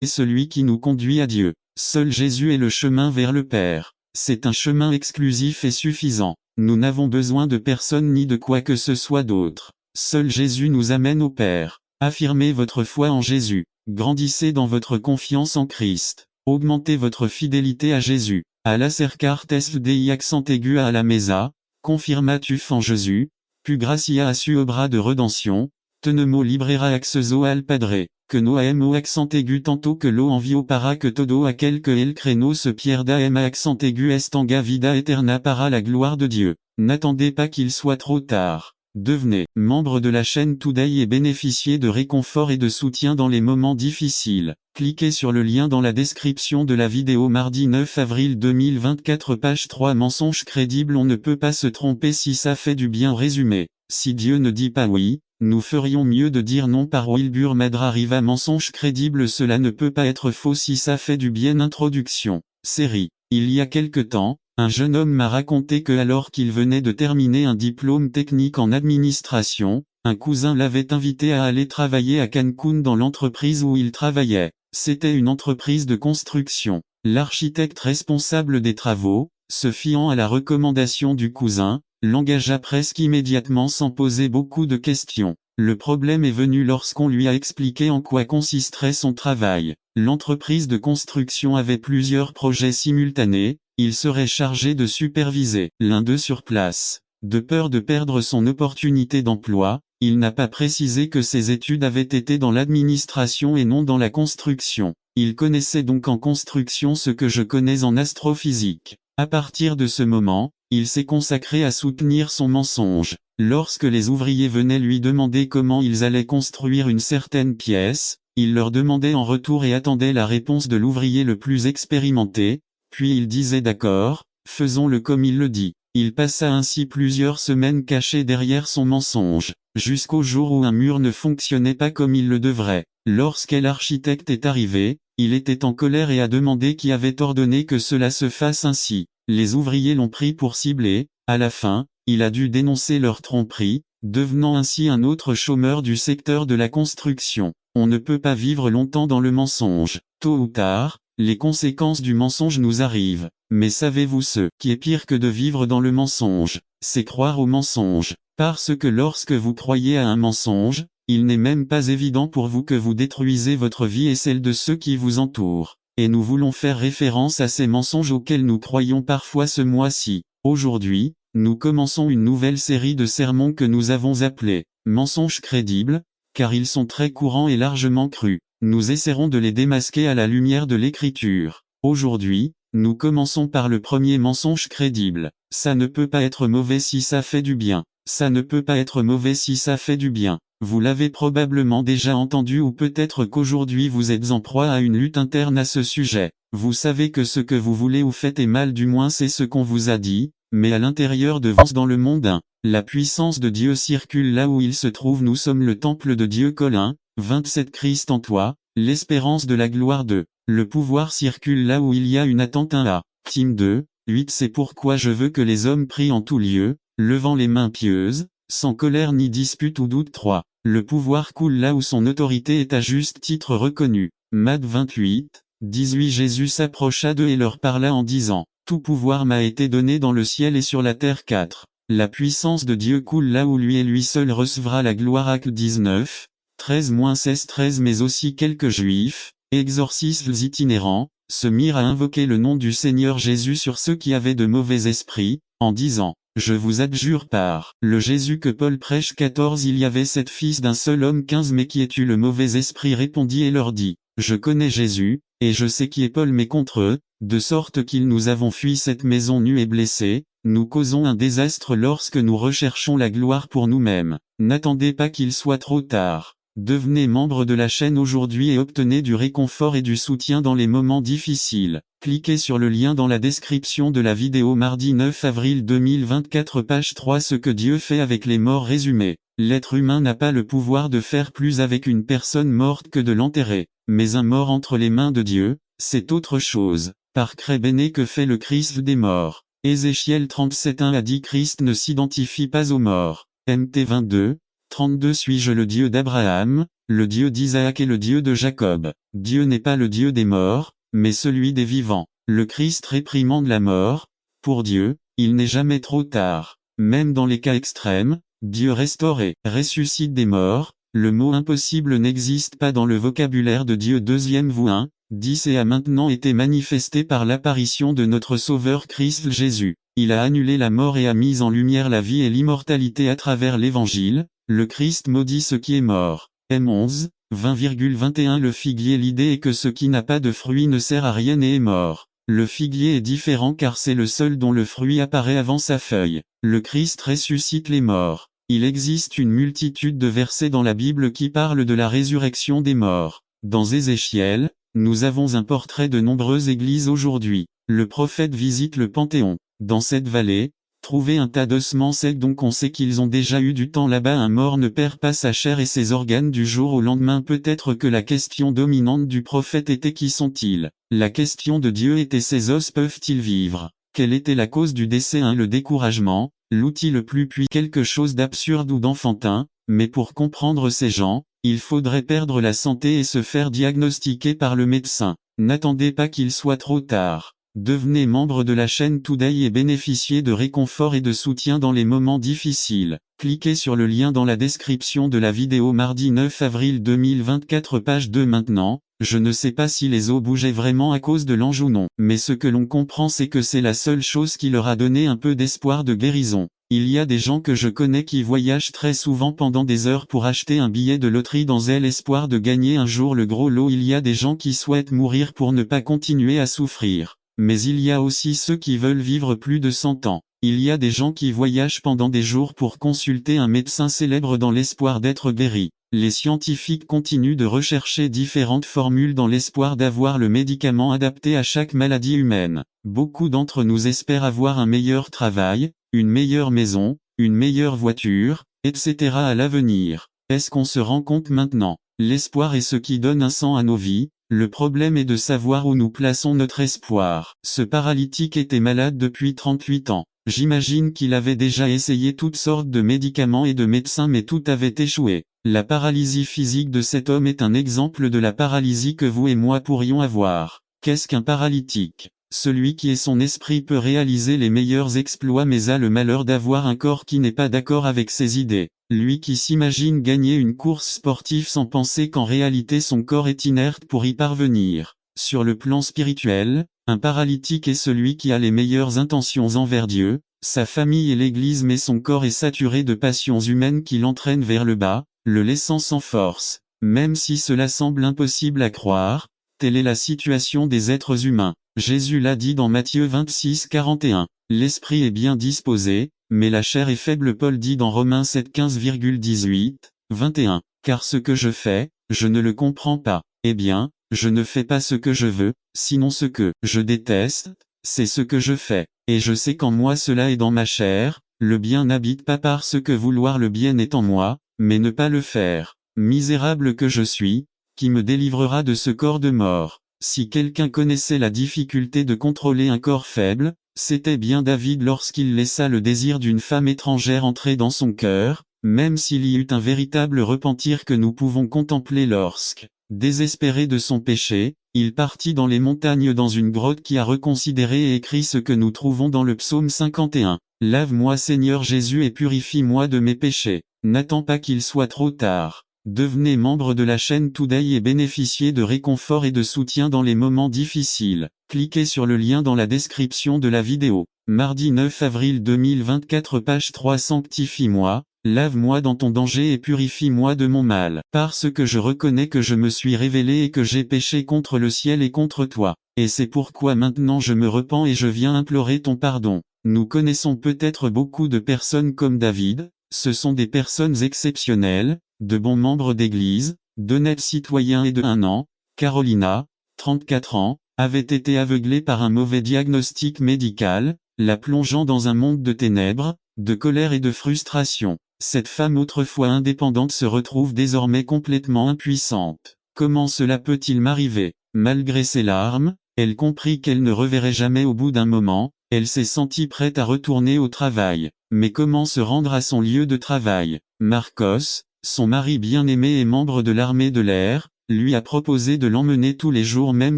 est celui qui nous conduit à Dieu. Seul Jésus est le chemin vers le Père. C'est un chemin exclusif et suffisant. Nous n'avons besoin de personne ni de quoi que ce soit d'autre. Seul Jésus nous amène au Père. Affirmez votre foi en Jésus. Grandissez dans votre confiance en Christ. Augmentez votre fidélité à Jésus. À la cercarte dei accent aigu à la mesa, confirmatif en Jésus, pu gracia a su obra de rédemption, tenemo librera axezo al padre, que no aemo accent aigu tantôt que lo envio para que todo aquel que el créneau se pierda ema accent aigu estanga vida eterna para la gloire de Dieu. N'attendez pas qu'il soit trop tard. Devenez membre de la chaîne Today et bénéficiez de réconfort et de soutien dans les moments difficiles. Cliquez sur le lien dans la description de la vidéo mardi 9 avril 2024 page 3 mensonge crédible. On ne peut pas se tromper si ça fait du bien. Résumé. Si Dieu ne dit pas oui, nous ferions mieux de dire non. Par Wilbur Madra Riva. Mensonge crédible. Cela ne peut pas être faux si ça fait du bien. Introduction. Série. Il y a quelque temps, un jeune homme m'a raconté que alors qu'il venait de terminer un diplôme technique en administration, un cousin l'avait invité à aller travailler à Cancun dans l'entreprise où il travaillait. C'était une entreprise de construction. L'architecte responsable des travaux, se fiant à la recommandation du cousin, l'engagea presque immédiatement sans poser beaucoup de questions. Le problème est venu lorsqu'on lui a expliqué en quoi consisterait son travail. L'entreprise de construction avait plusieurs projets simultanés, il serait chargé de superviser l'un d'eux sur place. De peur de perdre son opportunité d'emploi, il n'a pas précisé que ses études avaient été dans l'administration et non dans la construction. Il connaissait donc en construction ce que je connais en astrophysique. À partir de ce moment, il s'est consacré à soutenir son mensonge. Lorsque les ouvriers venaient lui demander comment ils allaient construire une certaine pièce, il leur demandait en retour et attendait la réponse de l'ouvrier le plus expérimenté, puis il disait d'accord, faisons-le comme il le dit. Il passa ainsi plusieurs semaines caché derrière son mensonge, jusqu'au jour où un mur ne fonctionnait pas comme il le devrait. Lorsqu'un architecte est arrivé, il était en colère et a demandé qui avait ordonné que cela se fasse ainsi. Les ouvriers l'ont pris pour cibler. À la fin, il a dû dénoncer leur tromperie, devenant ainsi un autre chômeur du secteur de la construction. On ne peut pas vivre longtemps dans le mensonge. Tôt ou tard, les conséquences du mensonge nous arrivent. Mais savez-vous ce qui est pire que de vivre dans le mensonge? C'est croire au mensonge. Parce que lorsque vous croyez à un mensonge, il n'est même pas évident pour vous que vous détruisez votre vie et celle de ceux qui vous entourent. Et nous voulons faire référence à ces mensonges auxquels nous croyons parfois ce mois-ci. Aujourd'hui, nous commençons une nouvelle série de sermons que nous avons appelés « Mensonges crédibles », car ils sont très courants et largement crus. Nous essaierons de les démasquer à la lumière de l'Écriture. Aujourd'hui, nous commençons par le premier mensonge crédible. Ça ne peut pas être mauvais si ça fait du bien. Ça ne peut pas être mauvais si ça fait du bien. Vous l'avez probablement déjà entendu ou peut-être qu'aujourd'hui vous êtes en proie à une lutte interne à ce sujet. Vous savez que ce que vous voulez ou faites est mal, du moins c'est ce qu'on vous a dit, mais à l'intérieur de vous dans le monde, la puissance de Dieu circule là où il se trouve. Nous sommes le temple de Dieu. Colossiens 27. Christ en toi, l'espérance de la gloire de. Le pouvoir circule là où il y a une attente. 1 Tim 2, 8. C'est pourquoi je veux que les hommes prient en tout lieu, levant les mains pieuses, sans colère ni dispute ou doute. 3. Le pouvoir coule là où son autorité est à juste titre reconnue. Matthieu 28, 18. Jésus s'approcha d'eux et leur parla en disant, « Tout pouvoir m'a été donné dans le ciel et sur la terre. 4. La puissance de Dieu coule là où lui et lui seul recevra la gloire. Actes 19, 13-16. 13. Mais aussi quelques Juifs, exorcistes itinérants, se mirent à invoquer le nom du Seigneur Jésus sur ceux qui avaient de mauvais esprits, en disant, « Je vous adjure par le Jésus que Paul prêche. » 14. Il y avait 7 fils d'un seul homme. 15. Mais qui est-tu? Le mauvais esprit répondit et leur dit, « Je connais Jésus, et je sais qui est Paul, mais contre eux, de sorte qu'ils nous avons fui cette maison nue et blessée, nous causons un désastre lorsque nous recherchons la gloire pour nous-mêmes. N'attendez pas qu'il soit trop tard. Devenez membre de la chaîne aujourd'hui et obtenez du réconfort et du soutien dans les moments difficiles. Cliquez sur le lien dans la description de la vidéo mardi 9 avril 2024 page 3. Ce que Dieu fait avec les morts. Résumé. L'être humain n'a pas le pouvoir de faire plus avec une personne morte que de l'enterrer. Mais un mort entre les mains de Dieu, c'est autre chose. Par Béné, que fait le Christ des morts? Ézéchiel 37:1 a dit Christ ne s'identifie pas aux morts. Mt 22, 32 Suis-je le Dieu d'Abraham, le Dieu d'Isaac et le Dieu de Jacob? Dieu n'est pas le Dieu des morts, mais celui des vivants. Le Christ réprimande la mort. Pour Dieu, il n'est jamais trop tard. Même dans les cas extrêmes, Dieu restaure et ressuscite des morts. Le mot impossible n'existe pas dans le vocabulaire de Dieu. 2 Vous 1, 10 et a maintenant été manifesté par l'apparition de notre Sauveur Christ Jésus. Il a annulé la mort et a mis en lumière la vie et l'immortalité à travers l'Évangile. Le Christ maudit ce qui est mort. M11, 20,21 Le figuier. L'idée est que ce qui n'a pas de fruit ne sert à rien et est mort. Le figuier est différent car c'est le seul dont le fruit apparaît avant sa feuille. Le Christ ressuscite les morts. Il existe une multitude de versets dans la Bible qui parlent de la résurrection des morts. Dans Ézéchiel, nous avons un portrait de nombreuses églises aujourd'hui. Le prophète visite le Panthéon. Dans cette vallée, trouvez un tas d'ossements secs donc on sait qu'ils ont déjà eu du temps là-bas. Un mort ne perd pas sa chair et ses organes du jour au lendemain. Peut-être que la question dominante du prophète était qui sont-ils? La question de Dieu était ces os peuvent-ils vivre? Quelle était la cause du décès? Le découragement, l'outil le plus puissant, quelque chose d'absurde ou d'enfantin, mais pour comprendre ces gens, il faudrait perdre la santé et se faire diagnostiquer par le médecin. N'attendez pas qu'il soit trop tard. Devenez membre de la chaîne Today et bénéficiez de réconfort et de soutien dans les moments difficiles. Cliquez sur le lien dans la description de la vidéo. Mardi 9 avril 2024 page 2 Maintenant, je ne sais pas si les os bougeaient vraiment à cause de l'ange ou non, mais ce que l'on comprend c'est que c'est la seule chose qui leur a donné un peu d'espoir de guérison. Il y a des gens que je connais qui voyagent très souvent pendant des heures pour acheter un billet de loterie dans l'espoir de gagner un jour le gros lot. Il y a des gens qui souhaitent mourir pour ne pas continuer à souffrir. Mais il y a aussi ceux qui veulent vivre plus de 100 ans. Il y a des gens qui voyagent pendant des jours pour consulter un médecin célèbre dans l'espoir d'être guéri. Les scientifiques continuent de rechercher différentes formules dans l'espoir d'avoir le médicament adapté à chaque maladie humaine. Beaucoup d'entre nous espèrent avoir un meilleur travail, une meilleure maison, une meilleure voiture, etc. à l'avenir. Est-ce qu'on se rend compte maintenant? L'espoir est ce qui donne un sens à nos vies. Le problème est de savoir où nous plaçons notre espoir. Ce paralytique était malade depuis 38 ans. J'imagine qu'il avait déjà essayé toutes sortes de médicaments et de médecins mais tout avait échoué. La paralysie physique de cet homme est un exemple de la paralysie que vous et moi pourrions avoir. Qu'est-ce qu'un paralytique? Celui qui est son esprit peut réaliser les meilleurs exploits mais a le malheur d'avoir un corps qui n'est pas d'accord avec ses idées. Lui qui s'imagine gagner une course sportive sans penser qu'en réalité son corps est inerte pour y parvenir. Sur le plan spirituel, un paralytique est celui qui a les meilleures intentions envers Dieu, sa famille et l'Église mais son corps est saturé de passions humaines qui l'entraînent vers le bas, le laissant sans force. Même si cela semble impossible à croire, telle est la situation des êtres humains. Jésus l'a dit dans Matthieu 26, 41. L'esprit est bien disposé, mais la chair est faible. Paul dit dans Romains 7, 15,18, 21. Car ce que je fais, je ne le comprends pas. Eh bien, je ne fais pas ce que je veux, sinon ce que je déteste, c'est ce que je fais. Et je sais qu'en moi cela est dans ma chair, le bien n'habite pas parce que vouloir le bien est en moi, mais ne pas le faire. Misérable que je suis, qui me délivrera de ce corps de mort? Si quelqu'un connaissait la difficulté de contrôler un corps faible, c'était bien David lorsqu'il laissa le désir d'une femme étrangère entrer dans son cœur, même s'il y eut un véritable repentir que nous pouvons contempler lorsque, désespéré de son péché, il partit dans les montagnes dans une grotte qui a reconsidéré et écrit ce que nous trouvons dans le psaume 51. Lave-moi Seigneur Jésus et purifie-moi de mes péchés. N'attends pas qu'il soit trop tard. Devenez membre de la chaîne Today et bénéficiez de réconfort et de soutien dans les moments difficiles. Cliquez sur le lien dans la description de la vidéo. Mardi 9 avril 2024 page 3 Sanctifie-moi, lave-moi dans ton danger et purifie-moi de mon mal. Parce que je reconnais que je me suis révélé et que j'ai péché contre le ciel et contre toi. Et c'est pourquoi maintenant je me repens et je viens implorer ton pardon. Nous connaissons peut-être beaucoup de personnes comme David, ce sont des personnes exceptionnelles, de bons membres d'église, d'honnêtes citoyens et de 1 an, Carolina, 34 ans, avait été aveuglée par un mauvais diagnostic médical, la plongeant dans un monde de ténèbres, de colère et de frustration. Cette femme autrefois indépendante se retrouve désormais complètement impuissante. Comment cela peut-il m'arriver? Malgré ses larmes, elle comprit qu'elle ne reverrait jamais au bout d'un moment, Elle s'est sentie prête à retourner au travail. Mais comment se rendre à son lieu de travail? Marcos, son mari bien-aimé et membre de l'armée de l'air, lui a proposé de l'emmener tous les jours même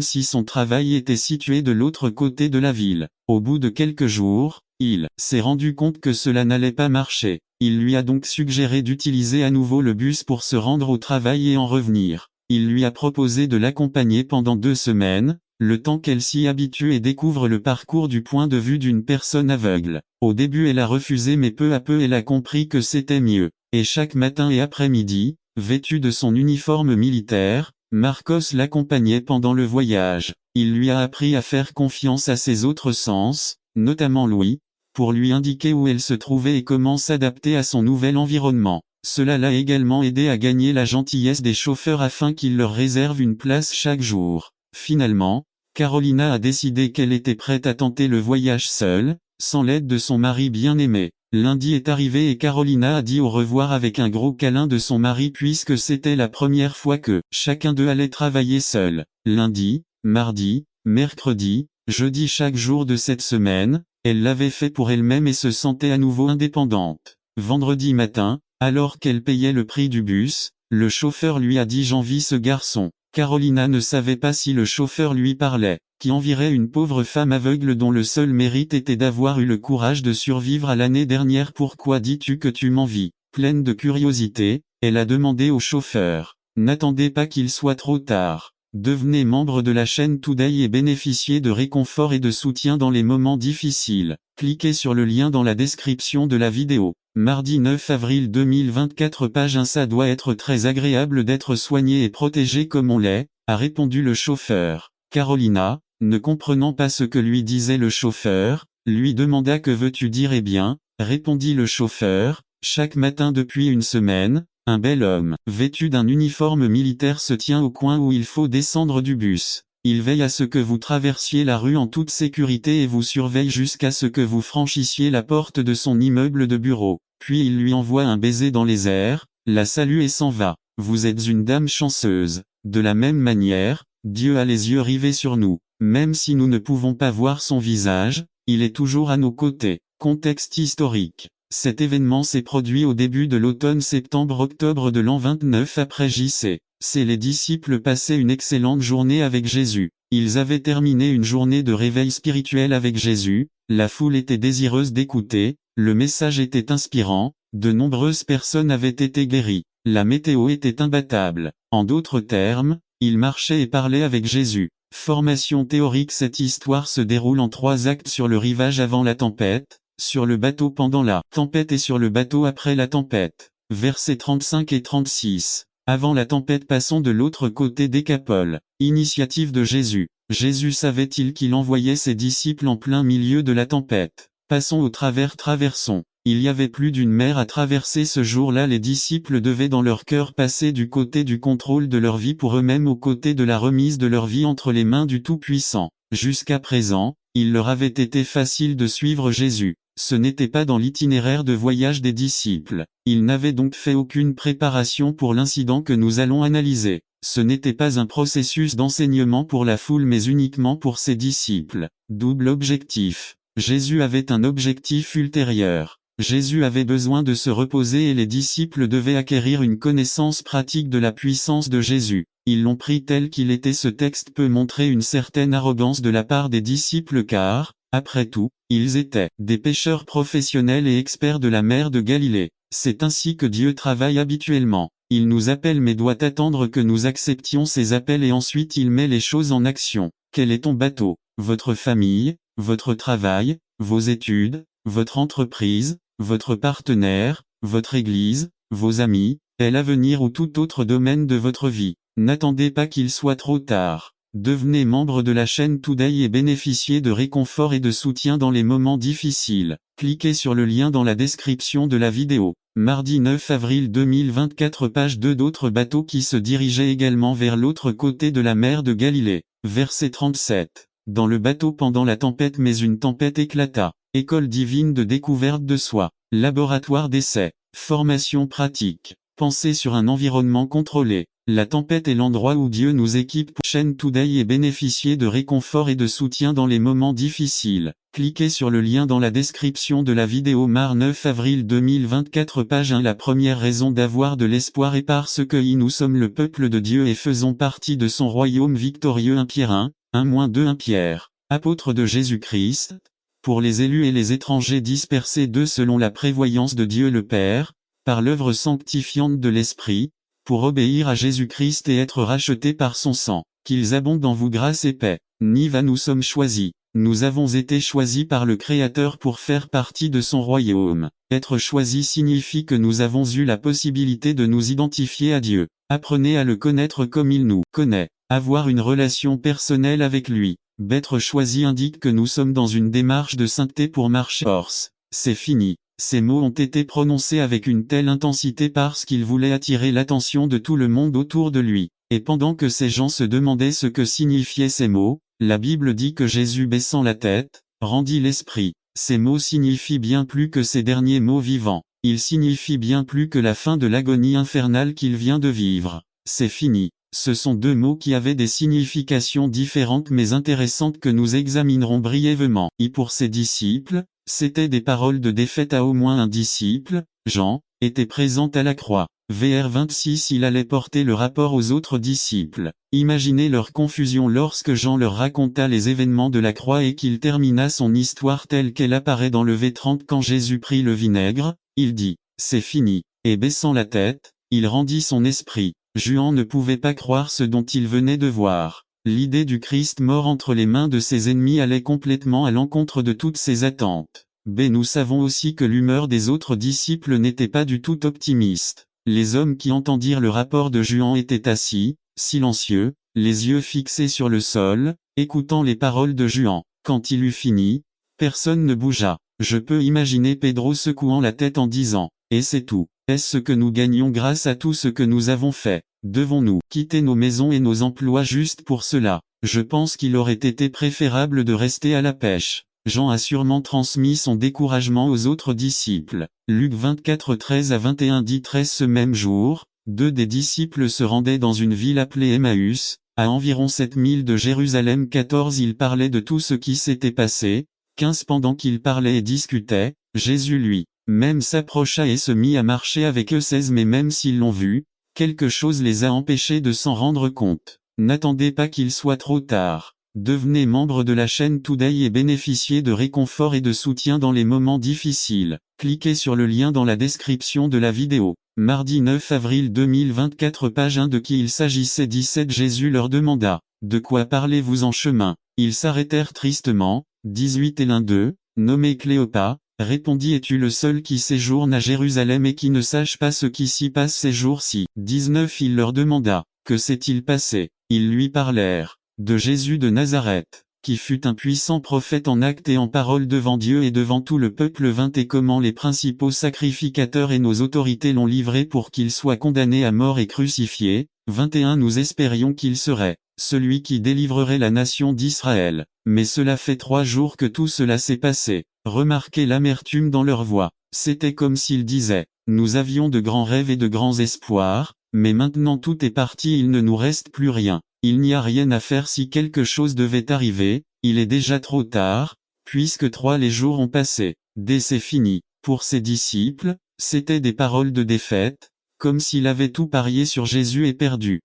si son travail était situé de l'autre côté de la ville. Au bout de quelques jours, il s'est rendu compte que cela n'allait pas marcher. Il lui a donc suggéré d'utiliser à nouveau le bus pour se rendre au travail et en revenir. Il lui a proposé de l'accompagner pendant 2 semaines, le temps qu'elle s'y habitue et découvre le parcours du point de vue d'une personne aveugle. Au début elle a refusé mais peu à peu elle a compris que c'était mieux. Et chaque matin et après-midi, vêtu de son uniforme militaire, Marcos l'accompagnait pendant le voyage. Il lui a appris à faire confiance à ses autres sens, notamment l'ouïe, pour lui indiquer où elle se trouvait et comment s'adapter à son nouvel environnement. Cela l'a également aidé à gagner la gentillesse des chauffeurs afin qu'ils leur réservent une place chaque jour. Finalement, Carolina a décidé qu'elle était prête à tenter le voyage seule, sans l'aide de son mari bien-aimé. Lundi est arrivé et Carolina a dit au revoir avec un gros câlin de son mari puisque c'était la première fois que chacun d'eux allait travailler seul. Lundi, mardi, mercredi, jeudi chaque jour de cette semaine, elle l'avait fait pour elle-même et se sentait à nouveau indépendante. Vendredi matin, alors qu'elle payait le prix du bus, le chauffeur lui a dit « J'envie ce garçon ». Carolina ne savait pas si le chauffeur lui parlait, qui envirait une pauvre femme aveugle dont le seul mérite était d'avoir eu le courage de survivre à l'année dernière. Pourquoi dis-tu que tu m'envies? Pleine de curiosité, elle a demandé au chauffeur. N'attendez pas qu'il soit trop tard. Devenez membre de la chaîne Today et bénéficiez de réconfort et de soutien dans les moments difficiles. Cliquez sur le lien dans la description de la vidéo. Mardi 9 avril 2024 page 1. Ça doit être très agréable d'être soigné et protégé comme on l'est, a répondu le chauffeur. Carolina, ne comprenant pas ce que lui disait le chauffeur, lui demanda « Que veux-tu dire ?» Eh bien, répondit le chauffeur, chaque matin depuis une semaine, un bel homme, vêtu d'un uniforme militaire se tient au coin où il faut descendre du bus. Il veille à ce que vous traversiez la rue en toute sécurité et vous surveille jusqu'à ce que vous franchissiez la porte de son immeuble de bureau. Puis il lui envoie un baiser dans les airs, la salue et s'en va. Vous êtes une dame chanceuse. De la même manière, Dieu a les yeux rivés sur nous. Même si nous ne pouvons pas voir son visage, il est toujours à nos côtés. Contexte historique. Cet événement s'est produit au début de l'automne septembre-octobre de l'an 29 après J.C. Les disciples passaient une excellente journée avec Jésus. Ils avaient terminé une journée de réveil spirituel avec Jésus, la foule était désireuse d'écouter, le message était inspirant, de nombreuses personnes avaient été guéries, la météo était imbattable. En d'autres termes, ils marchaient et parlaient avec Jésus. Formation théorique. Cette histoire se déroule en 3 actes: sur le rivage avant la tempête, sur le bateau pendant la tempête et sur le bateau après la tempête. Versets 35 et 36. Avant la tempête, passons de l'autre côté Décapole. Initiative de Jésus. Jésus savait-il qu'il envoyait ses disciples en plein milieu de la tempête? Passons au travers, traversons. Il y avait plus d'une mer à traverser ce jour-là. Les disciples devaient dans leur cœur passer du côté du contrôle de leur vie pour eux-mêmes au côté de la remise de leur vie entre les mains du Tout-Puissant. Jusqu'à présent, il leur avait été facile de suivre Jésus. Ce n'était pas dans l'itinéraire de voyage des disciples. Ils n'avaient donc fait aucune préparation pour l'incident que nous allons analyser. Ce n'était pas un processus d'enseignement pour la foule mais uniquement pour ses disciples. Double objectif. Jésus avait un objectif ultérieur. Jésus avait besoin de se reposer et les disciples devaient acquérir une connaissance pratique de la puissance de Jésus. Ils l'ont pris tel qu'il était. Ce texte peut montrer une certaine arrogance de la part des disciples car, après tout, ils étaient des pêcheurs professionnels et experts de la mer de Galilée. C'est ainsi que Dieu travaille habituellement. Il nous appelle mais doit attendre que nous acceptions ses appels et ensuite il met les choses en action. Quel est ton bateau? Votre famille, votre travail, vos études, votre entreprise, votre partenaire, votre église, vos amis, est l'avenir ou tout autre domaine de votre vie. N'attendez pas qu'il soit trop tard. Devenez membre de la chaîne Today et bénéficiez de réconfort et de soutien dans les moments difficiles. Cliquez sur le lien dans la description de la vidéo. Mardi 9 avril 2024 page 2. D'autres bateaux qui se dirigeaient également vers l'autre côté de la mer de Galilée. Verset 37. Dans le bateau pendant la tempête mais une tempête éclata. École divine de découverte de soi. Laboratoire d'essai. Formation pratique. Pensez sur un environnement contrôlé. La tempête est l'endroit où Dieu nous équipe pour chaîne today et bénéficier de réconfort et de soutien dans les moments difficiles. Cliquez sur le lien dans la description de la vidéo. 9 avril 2024 page 1. La première raison d'avoir de l'espoir est parce que nous sommes le peuple de Dieu et faisons partie de son royaume victorieux. 1 Pierre 1-2 1 Pierre, apôtre de Jésus-Christ, pour les élus et les étrangers dispersés d'eux selon la prévoyance de Dieu le Père, par l'œuvre sanctifiante de l'Esprit, pour obéir à Jésus-Christ et être rachetés par son sang, qu'ils abondent en vous grâce et paix. Niva nous sommes choisis. Nous avons été choisis par le Créateur pour faire partie de son royaume. Être choisis signifie que nous avons eu la possibilité de nous identifier à Dieu. Apprenez à le connaître comme il nous connaît. Avoir une relation personnelle avec lui. D'être choisi indique que nous sommes dans une démarche de sainteté pour marcher. Force. C'est fini. Ces mots ont été prononcés avec une telle intensité parce qu'il voulait attirer l'attention de tout le monde autour de lui. Et pendant que ces gens se demandaient ce que signifiaient ces mots, la Bible dit que Jésus baissant la tête, rendit l'esprit. Ces mots signifient bien plus que ces derniers mots vivants. Ils signifient bien plus que la fin de l'agonie infernale qu'il vient de vivre. C'est fini. Ce sont deux mots qui avaient des significations différentes mais intéressantes que nous examinerons brièvement. Et pour ses disciples, c'était des paroles de défaite à au moins un disciple, Jean, était présent à la croix. Vers 26 il allait porter le rapport aux autres disciples. Imaginez leur confusion lorsque Jean leur raconta les événements de la croix et qu'il termina son histoire telle qu'elle apparaît dans le V30 quand Jésus prit le vinaigre, il dit, c'est fini, et baissant la tête, il rendit son esprit. Juan ne pouvait pas croire ce dont il venait de voir. L'idée du Christ mort entre les mains de ses ennemis allait complètement à l'encontre de toutes ses attentes. Nous savons aussi que l'humeur des autres disciples n'était pas du tout optimiste. Les hommes qui entendirent le rapport de Juan étaient assis, silencieux, les yeux fixés sur le sol, écoutant les paroles de Juan. Quand il eut fini, personne ne bougea. Je peux imaginer Pedro secouant la tête en disant, « Et c'est tout. Est-ce ce que nous gagnons grâce à tout ce que nous avons fait? Devons-nous quitter nos maisons et nos emplois juste pour cela? Je pense qu'il aurait été préférable de rester à la pêche. » Jean a sûrement transmis son découragement aux autres disciples. Luc 24 13 à 21 dit 13 ce même jour, deux des disciples se rendaient dans une ville appelée Emmaüs, à environ 7 milles de Jérusalem. 14 Ils parlaient de tout ce qui s'était passé. 15 Pendant qu'ils parlaient et discutaient, Jésus lui-même s'approcha et se mit à marcher avec eux. 16 Mais même s'ils l'ont vu, quelque chose les a empêchés de s'en rendre compte. N'attendez pas qu'il soit trop tard. Devenez membre de la chaîne Today et bénéficiez de réconfort et de soutien dans les moments difficiles. Cliquez sur le lien dans la description de la vidéo. Mardi 9 avril 2024 page 1 De qui il s'agissait 17 Jésus leur demanda, « De quoi parlez-vous en chemin ?» Ils s'arrêtèrent tristement. 18 Et l'un d'eux, nommé Cléopas, répondit « Es-tu le seul qui séjourne à Jérusalem et qui ne sache pas ce qui s'y passe ces jours-ci ?» 19 Il leur demanda, « Que s'est-il passé ?» Ils lui parlèrent de Jésus de Nazareth, qui fut un puissant prophète en actes et en parole devant Dieu et devant tout le peuple. 20 Et comment les principaux sacrificateurs et nos autorités l'ont livré pour qu'il soit condamné à mort et crucifié. 21 Nous espérions qu'il serait celui qui délivrerait la nation d'Israël. Mais cela fait 3 jours que tout cela s'est passé. Remarquez l'amertume dans leur voix. C'était comme s'ils disaient, nous avions de grands rêves et de grands espoirs, mais maintenant tout est parti, il ne nous reste plus rien. Il n'y a rien à faire si quelque chose devait arriver, il est déjà trop tard, puisque les jours ont passé. C'est fini. Pour ses disciples, c'était des paroles de défaite, comme s'il avait tout parié sur Jésus et perdu.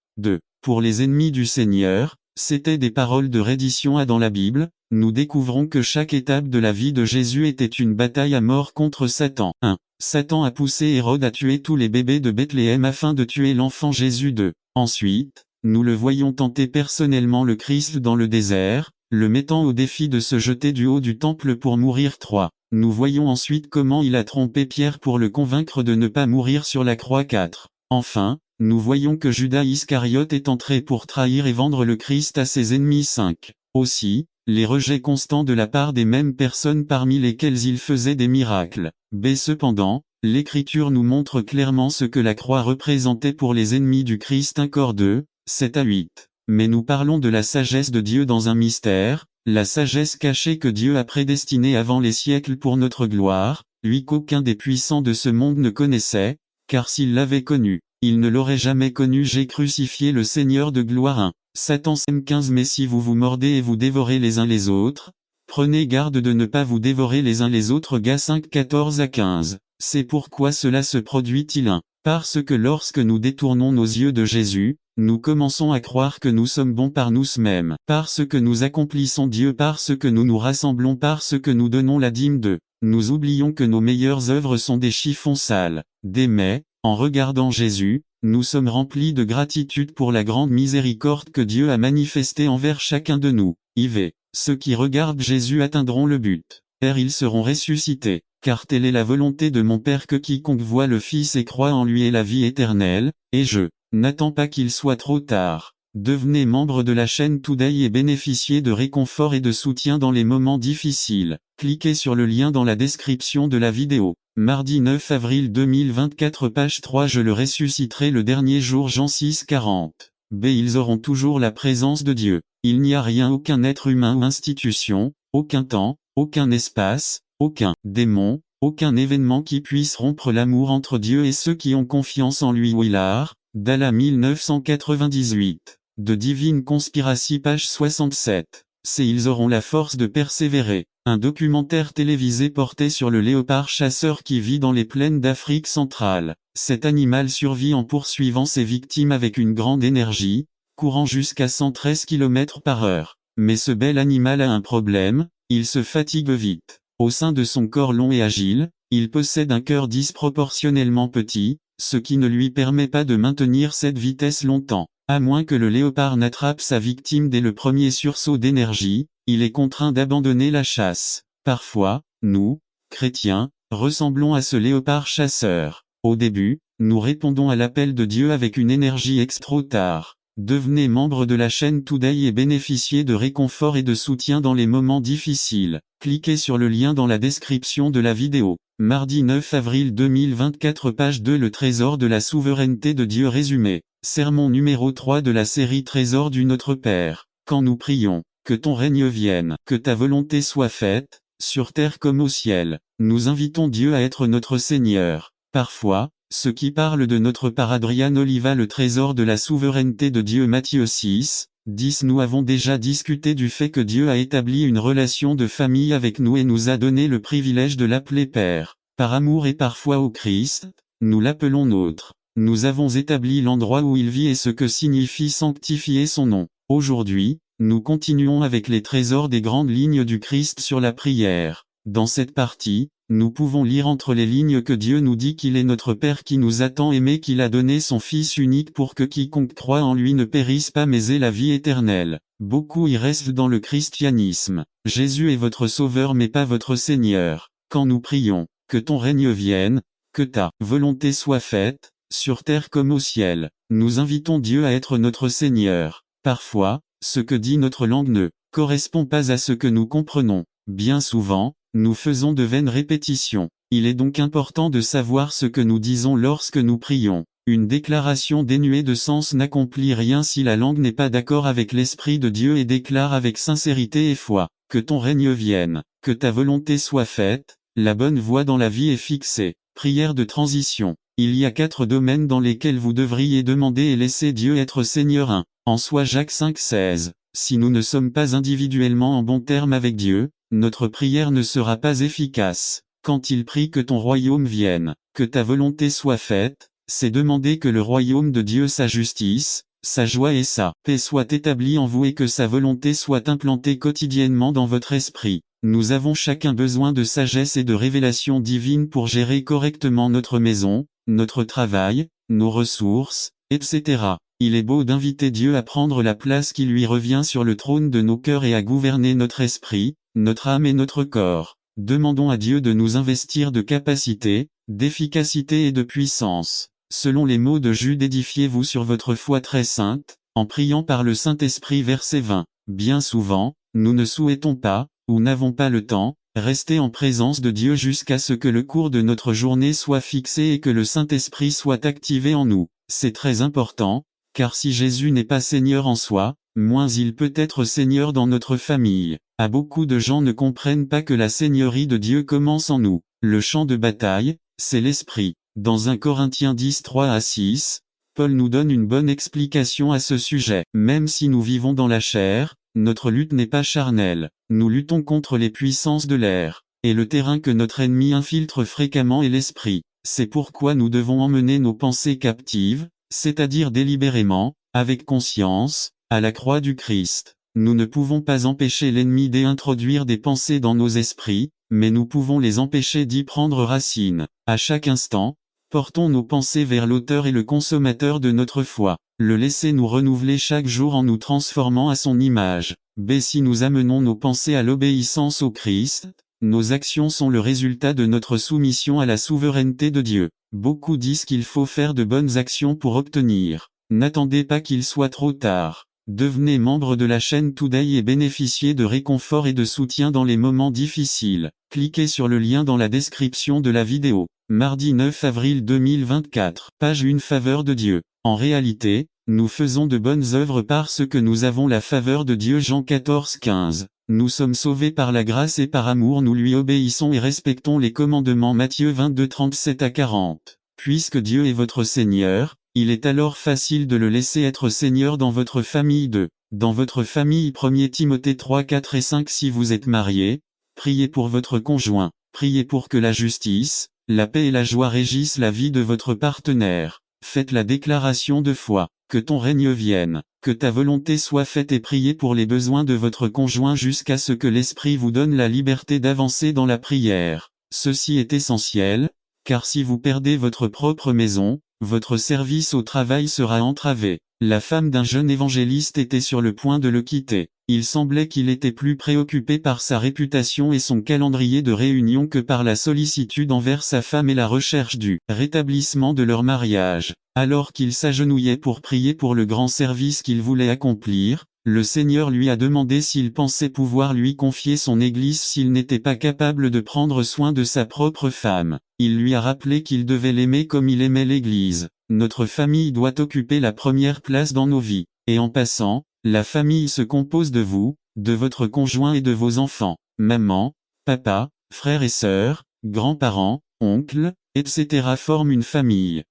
Pour les ennemis du Seigneur, c'était des paroles de reddition. Dans la Bible, nous découvrons que chaque étape de la vie de Jésus était une bataille à mort contre Satan. 1. Satan a poussé Hérode à tuer tous les bébés de Bethléem afin de tuer l'enfant Jésus. Ensuite, nous le voyons tenter personnellement le Christ dans le désert, le mettant au défi de se jeter du haut du temple pour mourir. 3. Nous voyons ensuite comment il a trompé Pierre pour le convaincre de ne pas mourir sur la croix. 4. Enfin, nous voyons que Judas Iscariote est entré pour trahir et vendre le Christ à ses ennemis. 5. Aussi, les rejets constants de la part des mêmes personnes parmi lesquelles il faisait des miracles. Cependant, l'Écriture nous montre clairement ce que la croix représentait pour les ennemis du Christ. 1 Cor 2, 7 à 8. Mais nous parlons de la sagesse de Dieu dans un mystère, la sagesse cachée que Dieu a prédestinée avant les siècles pour notre gloire, lui qu'aucun des puissants de ce monde ne connaissait, car s'il l'avait connu, il ne l'aurait jamais connu. J'ai crucifié le Seigneur de gloire. 1 Satan M15. Mais si vous vous mordez et vous dévorez les uns les autres, prenez garde de ne pas vous dévorer les uns les autres. Gas 5 14 à 15. C'est pourquoi cela se produit-il. 1 Parce que lorsque nous détournons nos yeux de Jésus, nous commençons à croire que nous sommes bons par nous-mêmes. Parce que nous accomplissons Dieu, parce que nous nous rassemblons, parce que nous donnons la dîme de. Nous oublions que nos meilleures œuvres sont des chiffons sales. Mais, en regardant Jésus, nous sommes remplis de gratitude pour la grande miséricorde que Dieu a manifestée envers chacun de nous. IV. Ceux qui regardent Jésus atteindront le but. Ils seront ressuscités. Car telle est la volonté de mon Père, que quiconque voit le Fils et croit en lui ait la vie éternelle, et je n'attends pas qu'il soit trop tard. Devenez membre de la chaîne Today et bénéficiez de réconfort et de soutien dans les moments difficiles. Cliquez sur le lien dans la description de la vidéo. Mardi 9 avril 2024, page 3. Je le ressusciterai le dernier jour. Jean 6 40. Ils auront toujours la présence de Dieu. Il n'y a rien, aucun être humain ou institution, aucun temps, aucun espace, aucun démon, aucun événement qui puisse rompre l'amour entre Dieu et ceux qui ont confiance en lui. Willard, Dalla 1998. De Divine Conspiracy, page 67. Ils auront la force de persévérer. Un documentaire télévisé porté sur le léopard chasseur qui vit dans les plaines d'Afrique centrale. Cet animal survit en poursuivant ses victimes avec une grande énergie, courant jusqu'à 113 km/h. Mais ce bel animal a un problème, il se fatigue vite. Au sein de son corps long et agile, il possède un cœur disproportionnellement petit, ce qui ne lui permet pas de maintenir cette vitesse longtemps. À moins que le léopard n'attrape sa victime dès le premier sursaut d'énergie, il est contraint d'abandonner la chasse. Parfois, nous, chrétiens, ressemblons à ce léopard chasseur. Au début, nous répondons à l'appel de Dieu avec une énergie extra tard. Devenez membre de la chaîne Today et bénéficiez de réconfort et de soutien dans les moments difficiles. Cliquez sur le lien dans la description de la vidéo. Mardi 9 avril 2024, page 2. Le trésor de la souveraineté de Dieu résumé. Sermon numéro 3 de la série Trésor du Notre Père. Quand nous prions, que ton règne vienne, que ta volonté soit faite, sur terre comme au ciel, nous invitons Dieu à être notre Seigneur. Parfois, ceux qui parlent de notre Père Adrian Oliva. Le trésor de la souveraineté de Dieu. Matthieu 6, 10. Nous avons déjà discuté du fait que Dieu a établi une relation de famille avec nous et nous a donné le privilège de l'appeler Père. Par amour et par foi au Christ, nous l'appelons nôtre. Nous avons établi l'endroit où il vit et ce que signifie sanctifier son nom. Aujourd'hui, nous continuons avec les trésors des grandes lignes du Christ sur la prière. Dans cette partie, nous pouvons lire entre les lignes que Dieu nous dit qu'il est notre Père qui nous a tant aimés qu'il a donné son Fils unique pour que quiconque croit en lui ne périsse pas mais ait la vie éternelle. Beaucoup y restent dans le christianisme. Jésus est votre Sauveur mais pas votre Seigneur. Quand nous prions, que ton règne vienne, que ta volonté soit faite, sur terre comme au ciel, nous invitons Dieu à être notre Seigneur. Parfois, ce que dit notre langue ne correspond pas à ce que nous comprenons. Bien souvent, nous faisons de vaines répétitions. Il est donc important de savoir ce que nous disons lorsque nous prions. Une déclaration dénuée de sens n'accomplit rien si la langue n'est pas d'accord avec l'Esprit de Dieu et déclare avec sincérité et foi, que ton règne vienne, que ta volonté soit faite. La bonne voie dans la vie est fixée. Prière de transition. Il y a 4 domaines dans lesquels vous devriez demander et laisser Dieu être Seigneur. 1. En soi Jacques 5,16. Si nous ne sommes pas individuellement en bon terme avec Dieu, notre prière ne sera pas efficace. Quand il prie que ton royaume vienne, que ta volonté soit faite, c'est demander que le royaume de Dieu, sa justice, sa joie et sa paix soient établis en vous et que sa volonté soit implantée quotidiennement dans votre esprit. Nous avons chacun besoin de sagesse et de révélation divine pour gérer correctement notre maison, notre travail, nos ressources, etc. Il est beau d'inviter Dieu à prendre la place qui lui revient sur le trône de nos cœurs et à gouverner notre esprit, notre âme et notre corps. Demandons à Dieu de nous investir de capacité, d'efficacité et de puissance. Selon les mots de Jude, édifiez-vous sur votre foi très sainte, en priant par le Saint-Esprit. Verset 20. Bien souvent, nous ne souhaitons pas, ou n'avons pas le temps, rester en présence de Dieu jusqu'à ce que le cours de notre journée soit fixé et que le Saint-Esprit soit activé en nous. C'est très important, car si Jésus n'est pas Seigneur en soi, moins il peut être Seigneur dans notre famille. Beaucoup de gens ne comprennent pas que la Seigneurie de Dieu commence en nous. Le champ de bataille, c'est l'Esprit. Dans 1 Corinthiens 10, 3 à 6, Paul nous donne une bonne explication à ce sujet. Même si nous vivons dans la chair, notre lutte n'est pas charnelle. Nous luttons contre les puissances de l'air. Et le terrain que notre ennemi infiltre fréquemment est l'esprit. C'est pourquoi nous devons emmener nos pensées captives, c'est-à-dire délibérément, avec conscience, à la croix du Christ. Nous ne pouvons pas empêcher l'ennemi d'introduire des pensées dans nos esprits, mais nous pouvons les empêcher d'y prendre racine. À chaque instant, portons nos pensées vers l'auteur et le consommateur de notre foi. Le laissez nous renouveler chaque jour en nous transformant à son image. B. Si nous amenons nos pensées à l'obéissance au Christ, nos actions sont le résultat de notre soumission à la souveraineté de Dieu. Beaucoup disent qu'il faut faire de bonnes actions pour obtenir. N'attendez pas qu'il soit trop tard. Devenez membre de la chaîne Today et bénéficiez de réconfort et de soutien dans les moments difficiles. Cliquez sur le lien dans la description de la vidéo. Mardi 9 avril 2024. Page 1. Faveur de Dieu. En réalité, nous faisons de bonnes œuvres parce que nous avons la faveur de Dieu. Jean 14:15. Nous sommes sauvés par la grâce et par amour nous lui obéissons et respectons les commandements. Matthieu 22:37-40. Puisque Dieu est votre Seigneur, il est alors facile de le laisser être Seigneur dans votre famille. Dans votre famille. 1 Timothée 3:4 et 5. Si vous êtes marié, priez pour votre conjoint, priez pour que la justice, la paix et la joie régissent la vie de votre partenaire. Faites la déclaration de foi, que ton règne vienne, que ta volonté soit faite et priez pour les besoins de votre conjoint jusqu'à ce que l'Esprit vous donne la liberté d'avancer dans la prière. Ceci est essentiel, car si vous perdez votre propre maison, votre service au travail sera entravé. La femme d'un jeune évangéliste était sur le point de le quitter. Il semblait qu'il était plus préoccupé par sa réputation et son calendrier de réunion que par la sollicitude envers sa femme et la recherche du rétablissement de leur mariage. Alors qu'il s'agenouillait pour prier pour le grand service qu'il voulait accomplir, le Seigneur lui a demandé s'il pensait pouvoir lui confier son Église s'il n'était pas capable de prendre soin de sa propre femme. Il lui a rappelé qu'il devait l'aimer comme il aimait l'Église. Notre famille doit occuper la première place dans nos vies. Et en passant, la famille se compose de vous, de votre conjoint et de vos enfants. Maman, papa, frères et sœurs, grands-parents, oncles, etc. forment une famille.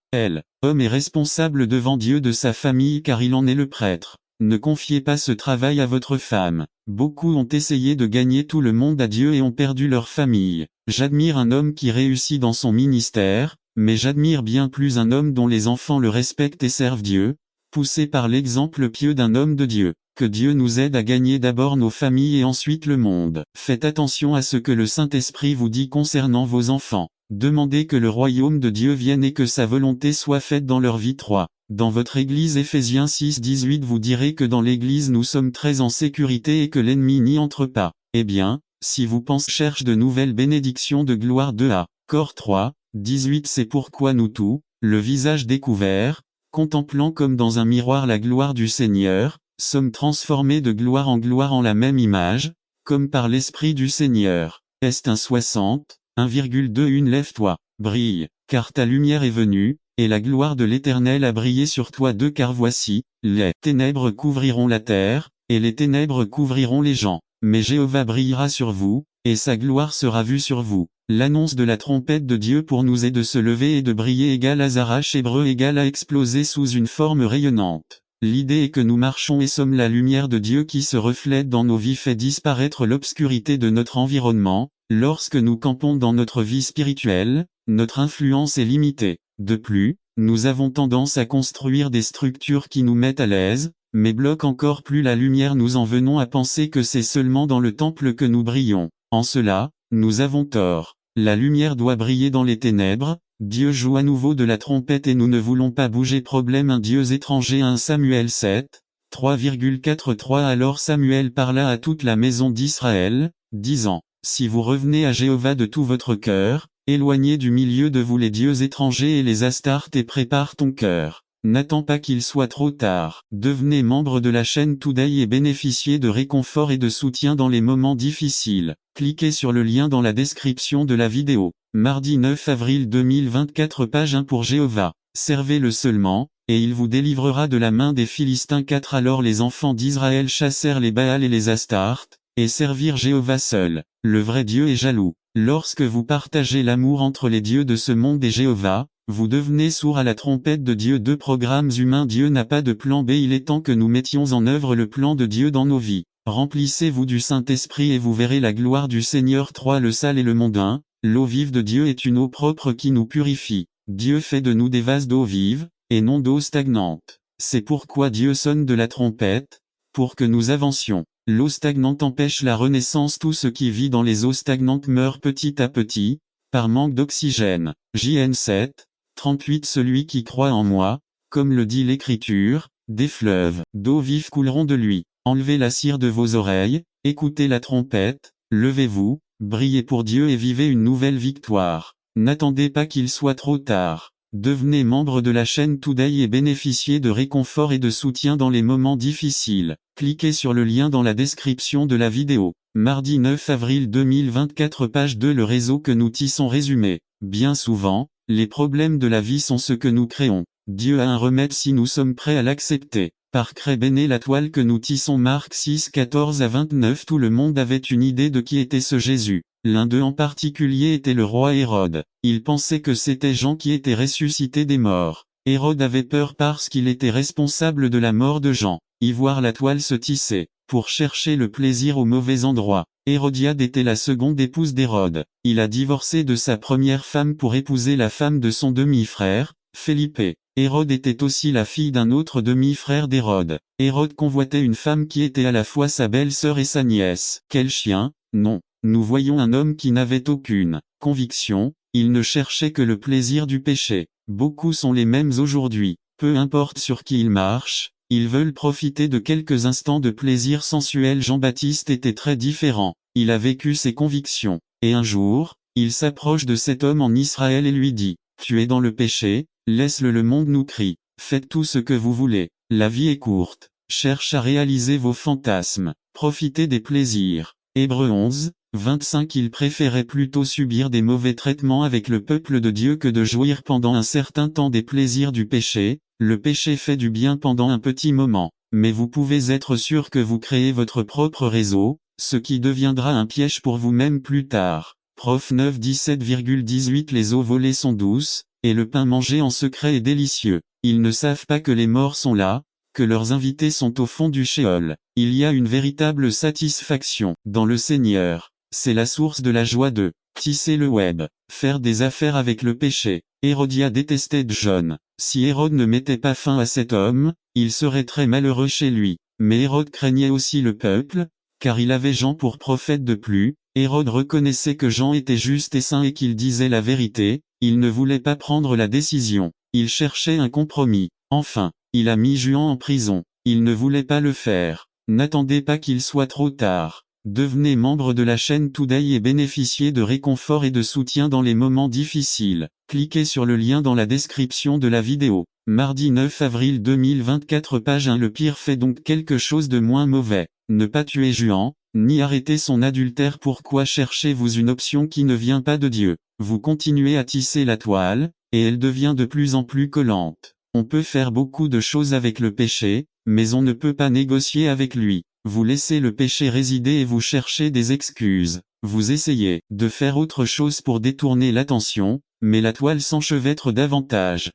Homme est responsable devant Dieu de sa famille car il en est le prêtre. Ne confiez pas ce travail à votre femme. Beaucoup ont essayé de gagner tout le monde à Dieu et ont perdu leur famille. J'admire un homme qui réussit dans son ministère, mais j'admire bien plus un homme dont les enfants le respectent et servent Dieu, poussé par l'exemple pieux d'un homme de Dieu. Que Dieu nous aide à gagner d'abord nos familles et ensuite le monde. Faites attention à ce que le Saint-Esprit vous dit concernant vos enfants. Demandez que le royaume de Dieu vienne et que sa volonté soit faite dans leur vie. 3. Dans votre église. Ephésiens 6:18. Vous direz que dans l'église nous sommes très en sécurité et que l'ennemi n'y entre pas. Eh bien, si vous cherche de nouvelles bénédictions de gloire. 2a. Corps 3:18. C'est pourquoi nous tous, le visage découvert, contemplant comme dans un miroir la gloire du Seigneur, sommes transformés de gloire en la même image, comme par l'Esprit du Seigneur. Est 1:60, 1,2. Lève-toi, brille, car ta lumière est venue, et la gloire de l'Éternel a brillé sur toi. 2. Car voici, les ténèbres couvriront la terre, et les ténèbres couvriront les gens. Mais Jéhovah brillera sur vous, et sa gloire sera vue sur vous. L'annonce de la trompette de Dieu pour nous est de se lever et de briller égale à Zarache hébreu égale à exploser sous une forme rayonnante. L'idée est que nous marchons et sommes la lumière de Dieu qui se reflète dans nos vies, fait disparaître l'obscurité de notre environnement. Lorsque nous campons dans notre vie spirituelle, notre influence est limitée. De plus, nous avons tendance à construire des structures qui nous mettent à l'aise, mais bloquent encore plus la lumière. Nous en venons à penser que c'est seulement dans le temple que nous brillons. En cela, nous avons tort. La lumière doit briller dans les ténèbres. Dieu joue à nouveau de la trompette et nous ne voulons pas bouger. Problème. Un Dieu étranger. 1 Samuel 7, 3,43. Alors Samuel parla à toute la maison d'Israël, disant, si vous revenez à Jéhovah de tout votre cœur, éloignez du milieu de vous les dieux étrangers et les Astartes et prépare ton cœur. N'attends pas qu'il soit trop tard. Devenez membre de la chaîne Today et bénéficiez de réconfort et de soutien dans les moments difficiles. Cliquez sur le lien dans la description de la vidéo. Mardi 9 avril 2024. Page 1. Pour Jéhovah. Servez-le seulement, et il vous délivrera de la main des Philistins. 4. Alors les enfants d'Israël chassèrent les Baals et les Astartes, et servirent Jéhovah seul. Le vrai Dieu est jaloux. Lorsque vous partagez l'amour entre les dieux de ce monde et Jéhovah, Vous devenez sourd à la trompette de Dieu. Deux programmes humains. Dieu n'a pas de plan B. Il est temps que nous mettions en œuvre le plan de Dieu dans nos vies. Remplissez-vous du Saint-Esprit et vous verrez la gloire du Seigneur. 3. Le sale et le mondain. L'eau vive de Dieu est une eau propre qui nous purifie. Dieu fait de nous des vases d'eau vive, et non d'eau stagnante. C'est pourquoi Dieu sonne de la trompette, pour que nous avancions. L'eau stagnante empêche la renaissance. Tout ce qui vit dans les eaux stagnantes meurt petit à petit, par manque d'oxygène. JN 7, 38. Celui qui croit en moi, comme le dit l'Écriture, des fleuves d'eau vive couleront de lui. Enlevez la cire de vos oreilles, écoutez la trompette, levez-vous, brillez pour Dieu et vivez une nouvelle victoire. N'attendez pas qu'il soit trop tard. Devenez membre de la chaîne Today et bénéficiez de réconfort et de soutien dans les moments difficiles. Cliquez sur le lien dans la description de la vidéo. Mardi 9 avril 2024 page 2. Le réseau que nous tissons. Résumé. Bien souvent, les problèmes de la vie sont ce que nous créons. Dieu a un remède si nous sommes prêts à l'accepter. Par Cré Béné. La toile que nous tissons. Marc 6 14 à 29. Tout le monde avait une idée de qui était ce Jésus. L'un d'eux en particulier était le roi Hérode. Il pensait que c'était Jean qui était ressuscité des morts. Hérode avait peur parce qu'il était responsable de la mort de Jean. Y voir la toile se tisser, pour chercher le plaisir au mauvais endroit. Hérodiade était la seconde épouse d'Hérode. Il a divorcé de sa première femme pour épouser la femme de son demi-frère, Philippe. Hérode était aussi la fille d'un autre demi-frère d'Hérode. Hérode convoitait une femme qui était à la fois sa belle-sœur et sa nièce. Quel chien, non. Nous voyons un homme qui n'avait aucune conviction, il ne cherchait que le plaisir du péché. Beaucoup sont les mêmes aujourd'hui. Peu importe sur qui ils marchent, ils veulent profiter de quelques instants de plaisir sensuel. Jean-Baptiste était très différent. Il a vécu ses convictions. Et un jour, il s'approche de cet homme en Israël et lui dit, « Tu es dans le péché, laisse-le. Le monde nous crie. Faites tout ce que vous voulez. La vie est courte. Cherche à réaliser vos fantasmes. Profitez des plaisirs. » Hébreux 11, 25. Il préférait plutôt subir des mauvais traitements avec le peuple de Dieu que de jouir pendant un certain temps des plaisirs du péché. Le péché fait du bien pendant un petit moment, mais vous pouvez être sûr que vous créez votre propre réseau, ce qui deviendra un piège pour vous-même plus tard. Prof 9 17,18. Les eaux volées sont douces, et le pain mangé en secret est délicieux. Ils ne savent pas que les morts sont là, que leurs invités sont au fond du Sheol. Il y a une véritable satisfaction dans le Seigneur. C'est la source de la joie de tisser le web, faire des affaires avec le péché. Hérodiade détestait John. Si Hérode ne mettait pas fin à cet homme, il serait très malheureux chez lui. Mais Hérode craignait aussi le peuple, car il avait Jean pour prophète de plus. Hérode reconnaissait que Jean était juste et saint et qu'il disait la vérité. Il ne voulait pas prendre la décision. Il cherchait un compromis. Enfin, il a mis Juan en prison. Il ne voulait pas le faire. N'attendez pas qu'il soit trop tard. Devenez membre de la chaîne Today et bénéficiez de réconfort et de soutien dans les moments difficiles. Cliquez sur le lien dans la description de la vidéo. Mardi 9 avril 2024 page 1. Le pire fait donc quelque chose de moins mauvais. Ne pas tuer Juan, ni arrêter son adultère. Pourquoi cherchez-vous une option qui ne vient pas de Dieu? Vous continuez à tisser la toile, et elle devient de plus en plus collante. On peut faire beaucoup de choses avec le péché, mais on ne peut pas négocier avec lui. Vous laissez le péché résider et vous cherchez des excuses. Vous essayez de faire autre chose pour détourner l'attention, mais la toile s'enchevêtre davantage.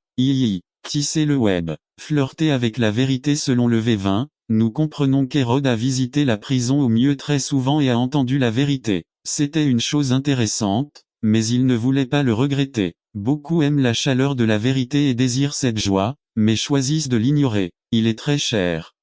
Tissez le web. Flirtez avec la vérité. Selon le V20, nous comprenons qu'Hérode a visité la prison au mieux très souvent et a entendu la vérité. C'était une chose intéressante, mais il ne voulait pas le regretter. Beaucoup aiment la chaleur de la vérité et désirent cette joie, mais choisissent de l'ignorer. Il est très cher.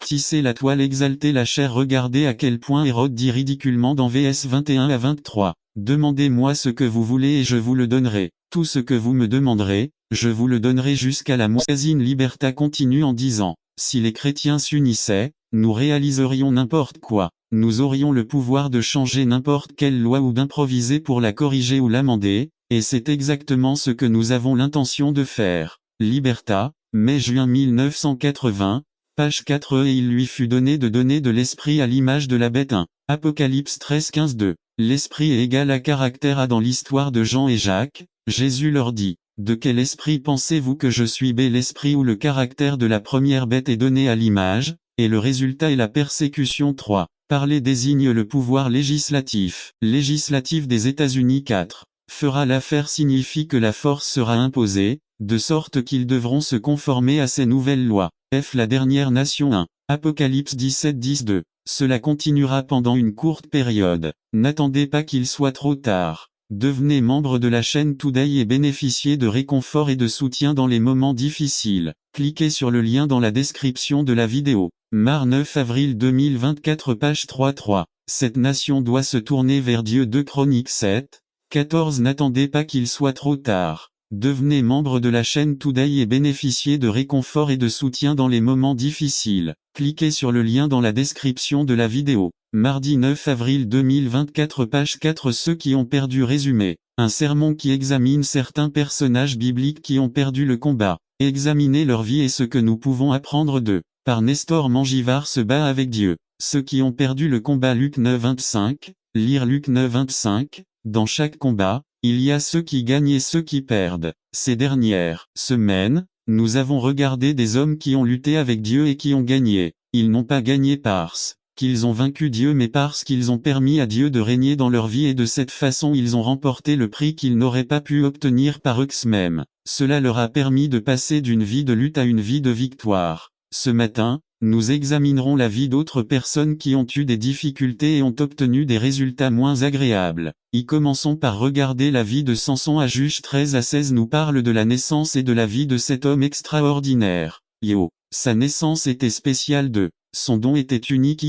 Tisser la toile. Exalter la chair. Regardez à quel point Hérode dit ridiculement dans VS 21 à 23. Demandez-moi ce que vous voulez et je vous le donnerai. Tout ce que vous me demanderez, je vous le donnerai jusqu'à la mort. Magazine Liberta continue en disant, si les chrétiens s'unissaient, nous réaliserions n'importe quoi. Nous aurions le pouvoir de changer n'importe quelle loi ou d'improviser pour la corriger ou l'amender, et c'est exactement ce que nous avons l'intention de faire. Liberta, mai-juin 1980, page 4. Et il lui fut donné de l'esprit à l'image de la bête 1. Apocalypse 13-15-2. L'esprit est égal à caractère A. Dans l'histoire de Jean et Jacques, Jésus leur dit, de quel esprit pensez-vous que je suis? B. L'esprit ou le caractère de la première bête est donné à l'image, et le résultat est la persécution. 3. Parler désigne le pouvoir législatif. Législatif des États-Unis. 4. fera l'affaire signifie que la force sera imposée, de sorte qu'ils devront se conformer à ces nouvelles lois. La dernière nation 1. Apocalypse 17-10-2. Cela continuera pendant une courte période. N'attendez pas qu'il soit trop tard. Devenez membre de la chaîne Today et bénéficiez de réconfort et de soutien dans les moments difficiles. Cliquez sur le lien dans la description de la vidéo. Mar 9 avril 2024 page 3-3. Cette nation doit se tourner vers Dieu. 2 Chroniques 7, 14. N'attendez pas qu'il soit trop tard. Devenez membre de la chaîne Today et bénéficiez de réconfort et de soutien dans les moments difficiles. Cliquez sur le lien dans la description de la vidéo. Mardi 9 avril 2024 page 4. Ceux qui ont perdu. Résumé. Un sermon qui examine certains personnages bibliques qui ont perdu le combat. Examiner leur vie et ce que nous pouvons apprendre d'eux. Par Nestor Mangivard. Se bat avec Dieu. Ceux qui ont perdu le combat. Luc 9-25. Lire Luc 9-25. Dans chaque combat, il y a ceux qui gagnent et ceux qui perdent. Ces dernières semaines, nous avons regardé des hommes qui ont lutté avec Dieu et qui ont gagné. Ils n'ont pas gagné parce qu'ils ont vaincu Dieu mais parce qu'ils ont permis à Dieu de régner dans leur vie et de cette façon ils ont remporté le prix qu'ils n'auraient pas pu obtenir par eux-mêmes. Cela leur a permis de passer d'une vie de lutte à une vie de victoire. Ce matin, nous examinerons la vie d'autres personnes qui ont eu des difficultés et ont obtenu des résultats moins agréables. Commençons par regarder la vie de Samson. À Juges 13-16 nous parle de la naissance et de la vie de cet homme extraordinaire. Sa naissance était spéciale. Son don était unique.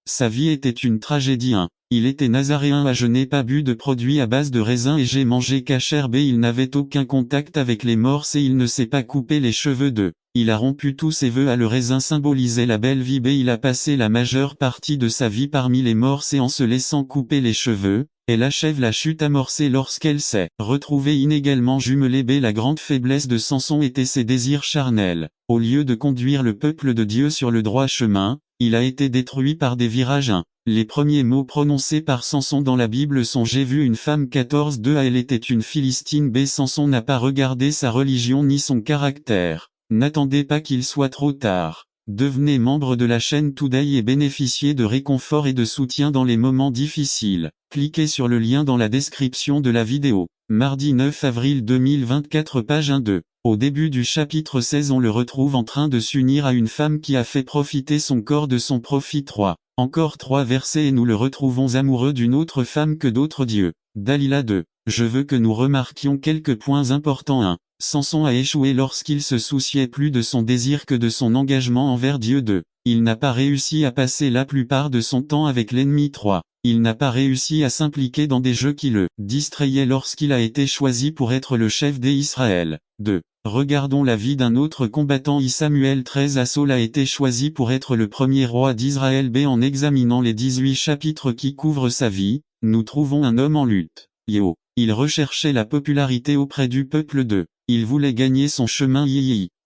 Sa vie était une tragédie. Il était nazaréen. Je n'ai pas bu de produits à base de raisin et j'ai mangé kasher. Il n'avait aucun contact avec les morts et il ne s'est pas coupé les cheveux. Il a rompu tous ses vœux. Le raisin symbolisait la belle vie. Il a passé la majeure partie de sa vie parmi les morts et en se laissant couper les cheveux, elle achève la chute amorcée lorsqu'elle s'est retrouvée inégalement jumelée. La grande faiblesse de Samson était ses désirs charnels. Au lieu de conduire le peuple de Dieu sur le droit chemin, il a été détruit par des virages. Les premiers mots prononcés par Samson dans la Bible sont J'ai vu une femme 14-2. Elle était une Philistine. Samson n'a pas regardé sa religion ni son caractère. N'attendez pas qu'il soit trop tard. Devenez membre de la chaîne Today et bénéficiez de réconfort et de soutien dans les moments difficiles. Cliquez sur le lien dans la description de la vidéo. Mardi 9 avril 2024 page 1-2. Au début du chapitre 16 on le retrouve en train de s'unir à une femme qui a fait profiter son corps de son profit. 3. Encore 3 versets et nous le retrouvons amoureux d'une autre femme que d'autres dieux. Dalila 2. Je veux que nous remarquions quelques points importants. 1. Samson a échoué lorsqu'il se souciait plus de son désir que de son engagement envers Dieu. 2. Il n'a pas réussi à passer la plupart de son temps avec l'ennemi. 3. Il n'a pas réussi à s'impliquer dans des jeux qui le distrayaient lorsqu'il a été choisi pour être le chef des Israël. 2. Regardons la vie d'un autre combattant. Samuel 13. Saul a été choisi pour être le premier roi d'Israël. En examinant les 18 chapitres qui couvrent sa vie, nous trouvons un homme en lutte. Il recherchait la popularité auprès du peuple. 2. Il voulait gagner son chemin.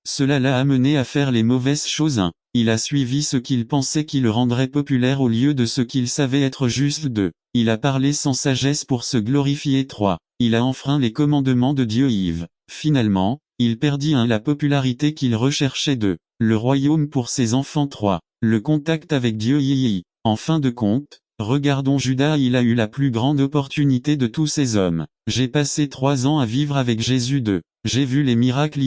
Cela l'a amené à faire les mauvaises choses. 1. Il a suivi ce qu'il pensait qui le rendrait populaire au lieu de ce qu'il savait être juste. 2. Il a parlé sans sagesse pour se glorifier. 3. Il a enfreint les commandements de Dieu. Finalement, il perdit la popularité qu'il recherchait. 2. Le royaume pour ses enfants. 3. Le contact avec Dieu. En fin de compte, regardons Judas. Il a eu la plus grande opportunité de tous ces hommes. J'ai passé 3 ans à vivre avec Jésus. 2. J'ai vu les miracles.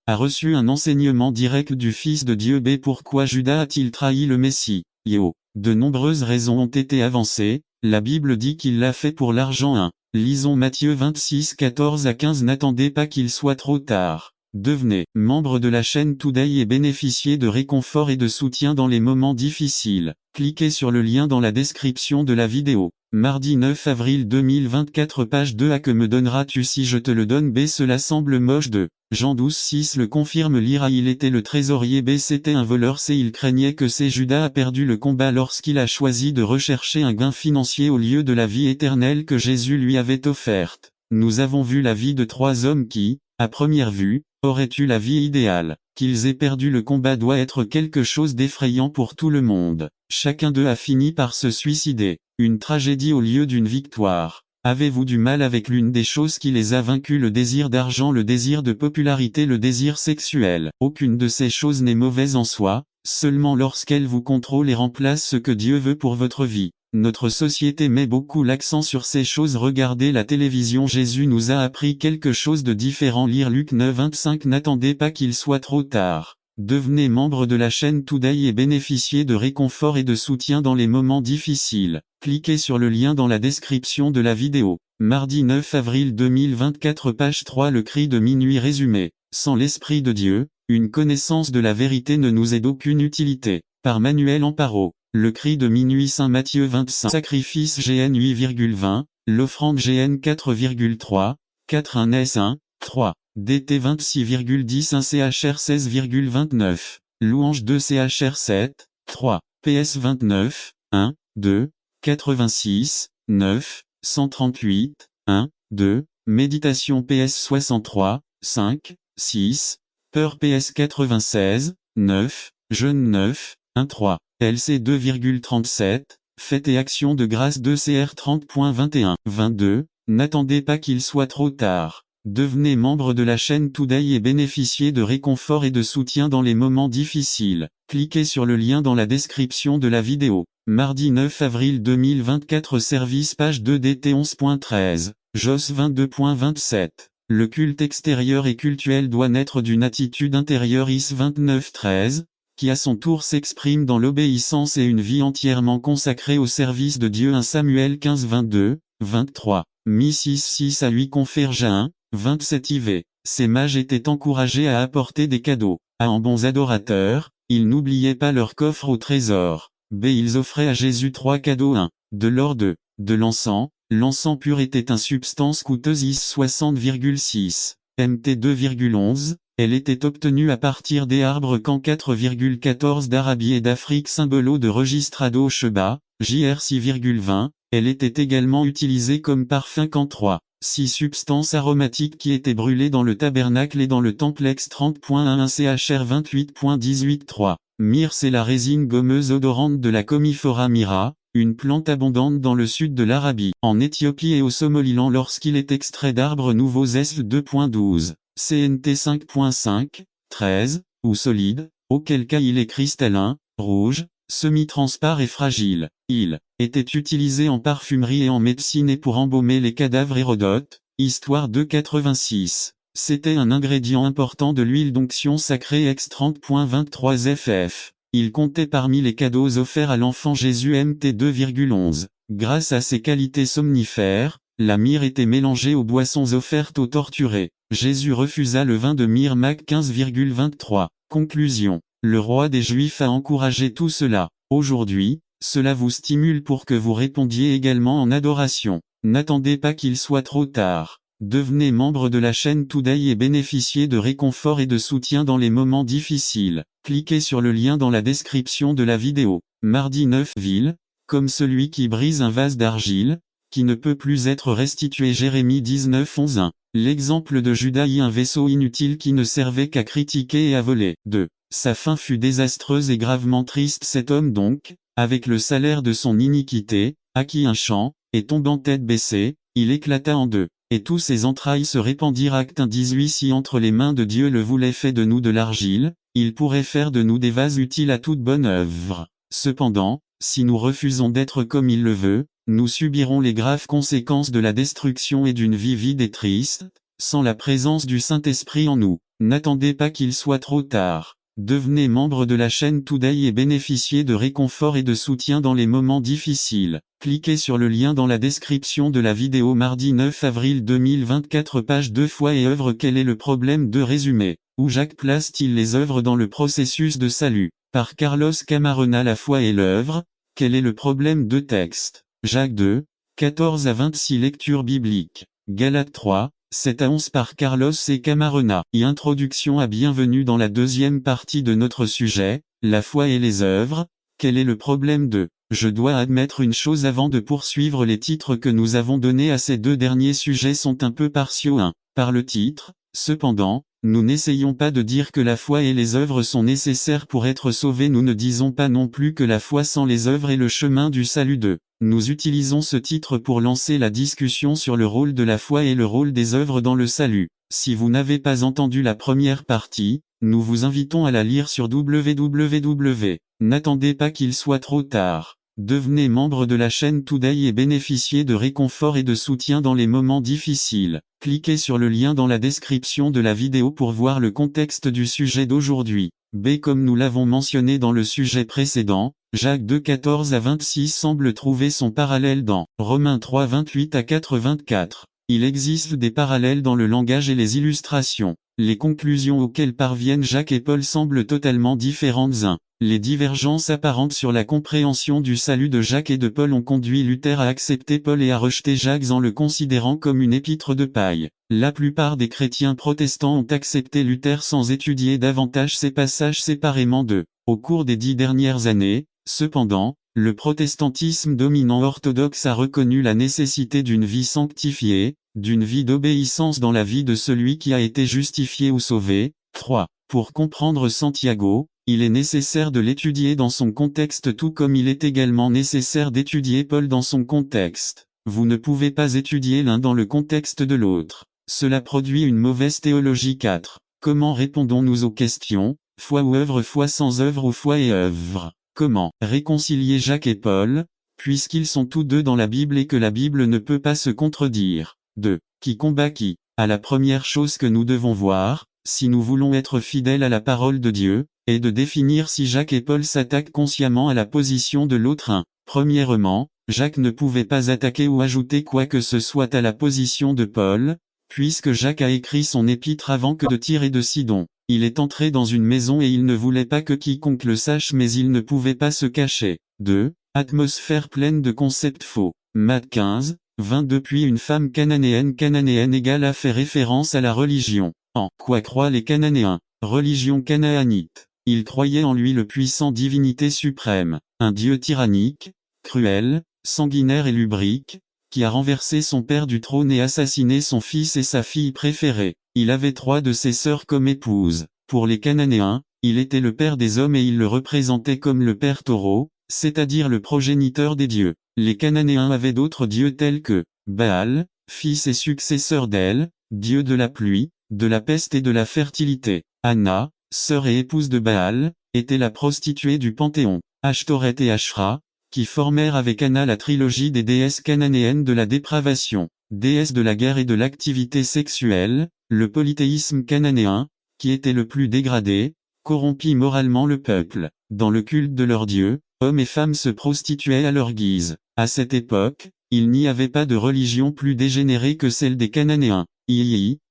A reçu un enseignement direct du Fils de Dieu. Pourquoi Judas a-t-il trahi le Messie? De nombreuses raisons ont été avancées. La Bible dit qu'il l'a fait pour l'argent. 1. Lisons Matthieu 26 14-15. N'attendez pas qu'il soit trop tard. Devenez membre de la chaîne Today et bénéficiez de réconfort et de soutien dans les moments difficiles. Cliquez sur le lien dans la description de la vidéo. Mardi 9 avril 2024 page 2. Que me donneras-tu si je te le donne? Cela semble moche. 2. Jean 12-6 le confirme. Lire. Il était le trésorier. C'était un voleur. Il craignait que Judas a perdu le combat lorsqu'il a choisi de rechercher un gain financier au lieu de la vie éternelle que Jésus lui avait offerte. Nous avons vu la vie de 3 hommes qui, à première vue, auraient eu la vie idéale. Qu'ils aient perdu le combat doit être quelque chose d'effrayant pour tout le monde. Chacun d'eux a fini par se suicider. Une tragédie au lieu d'une victoire. Avez-vous du mal avec l'une des choses qui les a vaincus? Le désir d'argent, le désir de popularité, le désir sexuel. Aucune de ces choses n'est mauvaise en soi, seulement lorsqu'elle vous contrôle et remplace ce que Dieu veut pour votre vie. Notre société met beaucoup l'accent sur ces choses. Regardez la télévision. Jésus nous a appris quelque chose de différent. Lire Luc 9, 25. N'attendez pas qu'il soit trop tard. Devenez membre de la chaîne Today et bénéficiez de réconfort et de soutien dans les moments difficiles. Cliquez sur le lien dans la description de la vidéo. Mardi 9 avril 2024, page 3. Le cri de minuit résumé. Sans l'Esprit de Dieu, une connaissance de la vérité ne nous est d'aucune utilité. Par Manuel Amparo. Le cri de minuit. Saint Matthieu 25. Sacrifice GN 8,20, l'offrande GN 4,3, 4 1 S 1, 3. DT 26,10 1 CHR 16,29. Louange 2 CHR 7, 3. PS 29, 1, 2, 86, 9, 138, 1, 2. Méditation PS 63, 5, 6. Peur PS 96, 9. Jeûne 9, 1 3. LC 2,37, Fête et action de grâce 2 CR 30.21, 22. N'attendez pas qu'il soit trop tard. Devenez membre de la chaîne Today et bénéficiez de réconfort et de soutien dans les moments difficiles. Cliquez sur le lien dans la description de la vidéo. Mardi 9 avril 2024, service page 2 DT 11.13, JOS 22.27. Le culte extérieur et cultuel doit naître d'une attitude intérieure. IS 29.13, qui à son tour s'exprime dans l'obéissance et une vie entièrement consacrée au service de Dieu. 1 Samuel 15 22, 23. Mi 6 à 8 Conferge 1, 27 IV. Ces mages étaient encouragés à apporter des cadeaux. A en bons adorateurs, ils n'oubliaient pas leur coffre au trésor. B. Ils offraient à Jésus 3 cadeaux. 1. De l'or. 2. De l'encens. L'encens pur était une substance coûteuse. IS 60,6. MT 2,11. Elle était obtenue à partir des arbres Can 4,14 d'Arabie et d'Afrique. Symbolo de registrado Sheba, JR 6,20. Elle était également utilisée comme parfum. Can 3. 6 substances aromatiques qui étaient brûlées dans le tabernacle et dans le temple. Ex 30.11 CHR 28.18 3. Myrrhe, c'est la résine gommeuse odorante de la Commiphora myrrha, une plante abondante dans le sud de l'Arabie, en Éthiopie et au Somaliland lorsqu'il est extrait d'arbres nouveaux. SF 2.12, CNT 5.5, 13, ou solide, auquel cas il est cristallin, rouge, semi-transparent et fragile. Il était utilisé en parfumerie et en médecine et pour embaumer les cadavres. Hérodote, Histoire 2.86. C'était un ingrédient important de l'huile d'onction sacrée. Ex 30.23 FF. Il comptait parmi les cadeaux offerts à l'enfant Jésus. MT 2,11. Grâce à ses qualités somnifères, la myrrhe était mélangée aux boissons offertes aux torturés. Jésus refusa le vin de myrrhe. Mac 15,23. Conclusion. Le roi des Juifs a encouragé tout cela. Aujourd'hui, cela vous stimule pour que vous répondiez également en adoration. N'attendez pas qu'il soit trop tard. Devenez membre de la chaîne Today et bénéficiez de réconfort et de soutien dans les moments difficiles. Cliquez sur le lien dans la description de la vidéo. Mardi 9 Ville, comme celui qui brise un vase d'argile, qui ne peut plus être restitué. Jérémie 19 11 1. L'exemple de Judas, un vaisseau inutile qui ne servait qu'à critiquer et à voler. 2. Sa fin fut désastreuse et gravement triste. Cet homme donc, avec le salaire de son iniquité, acquit un champ, et tombant tête baissée, il éclata en deux. Et tous ses entrailles se répandirent. Acte 1 18. Si entre les mains de Dieu le voulait fait de nous de l'argile, il pourrait faire de nous des vases utiles à toute bonne œuvre. Cependant, si nous refusons d'être comme il le veut, nous subirons les graves conséquences de la destruction et d'une vie vide et triste, sans la présence du Saint-Esprit en nous. N'attendez pas qu'il soit trop tard. Devenez membre de la chaîne Today et bénéficiez de réconfort et de soutien dans les moments difficiles. Cliquez sur le lien dans la description de la vidéo. Mardi 9 avril 2024, page 2 Foi et œuvre. Quel est le problème de résumé? Où Jacques place-t-il les œuvres dans le processus de salut? Par Carlos Camarena. La foi et l'œuvre, quel est le problème de texte? Jacques 2, 14 à 26. Lecture biblique. Galates 3, 7 à 11 par Carlos et Camarena. Introduction à bienvenue dans la deuxième partie de notre sujet, la foi et les œuvres. Quel est le problème de? Je dois admettre une chose avant de poursuivre. Les titres que nous avons donnés à ces deux derniers sujets sont un peu partiaux. 1. Par le titre, cependant, nous n'essayons pas de dire que la foi et les œuvres sont nécessaires pour être sauvés. Nous ne disons pas non plus que la foi sans les œuvres est le chemin du salut. 2. Nous utilisons ce titre pour lancer la discussion sur le rôle de la foi et le rôle des œuvres dans le salut. Si vous n'avez pas entendu la première partie, nous vous invitons à la lire sur www. N'attendez pas qu'il soit trop tard. Devenez membre de la chaîne Today et bénéficiez de réconfort et de soutien dans les moments difficiles. Cliquez sur le lien dans la description de la vidéo pour voir le contexte du sujet d'aujourd'hui. B. Comme nous l'avons mentionné dans le sujet précédent, Jacques 2, 14 à 26 semble trouver son parallèle dans Romains 3, 28 à 4, 24. Il existe des parallèles dans le langage et les illustrations. Les conclusions auxquelles parviennent Jacques et Paul semblent totalement différentes. 1. Les divergences apparentes sur la compréhension du salut de Jacques et de Paul ont conduit Luther à accepter Paul et à rejeter Jacques en le considérant comme une épître de paille. La plupart des chrétiens protestants ont accepté Luther sans étudier davantage ces passages séparément d'eux. Au cours des 10 dernières années, cependant, le protestantisme dominant orthodoxe a reconnu la nécessité d'une vie sanctifiée, d'une vie d'obéissance dans la vie de celui qui a été justifié ou sauvé. 3. Pour comprendre Santiago, il est nécessaire de l'étudier dans son contexte tout comme il est également nécessaire d'étudier Paul dans son contexte. Vous ne pouvez pas étudier l'un dans le contexte de l'autre. Cela produit une mauvaise théologie. 4. Comment répondons-nous aux questions, foi ou œuvre, foi sans œuvre ou foi et œuvre? Comment réconcilier Jacques et Paul, puisqu'ils sont tous deux dans la Bible et que la Bible ne peut pas se contredire? 2. Qui combat qui? À la première chose que nous devons voir, si nous voulons être fidèles à la parole de Dieu, est de définir si Jacques et Paul s'attaquent consciemment à la position de l'autre. 1. Premièrement, Jacques ne pouvait pas attaquer ou ajouter quoi que ce soit à la position de Paul, puisque Jacques a écrit son épître avant que de Tyr et de Sidon. Il est entré dans une maison et il ne voulait pas que quiconque le sache mais il ne pouvait pas se cacher. 2. Atmosphère pleine de concepts faux. Matthieu 15, 22. Puis une femme cananéenne égale a fait référence à la religion. En quoi croient les Cananéens? Religion canaanite. Ils croyaient en lui le puissant divinité suprême, un dieu tyrannique, cruel, sanguinaire et lubrique, qui a renversé son père du trône et assassiné son fils et sa fille préférée. Il avait 3 de ses sœurs comme épouses. Pour les Cananéens, il était le père des hommes et il le représentait comme le père taureau, c'est-à-dire le progéniteur des dieux. Les Cananéens avaient d'autres dieux tels que Baal, fils et successeur d'El, dieu de la pluie, de la peste et de la fertilité. Anna, sœur et épouse de Baal, était la prostituée du Panthéon. Ashtoreth et Ashra, qui formèrent avec Anna la trilogie des déesses cananéennes de la dépravation, déesses de la guerre et de l'activité sexuelle. Le polythéisme cananéen, qui était le plus dégradé, corrompit moralement le peuple. Dans le culte de leurs dieux, hommes et femmes se prostituaient à leur guise. À cette époque, il n'y avait pas de religion plus dégénérée que celle des Cananéens.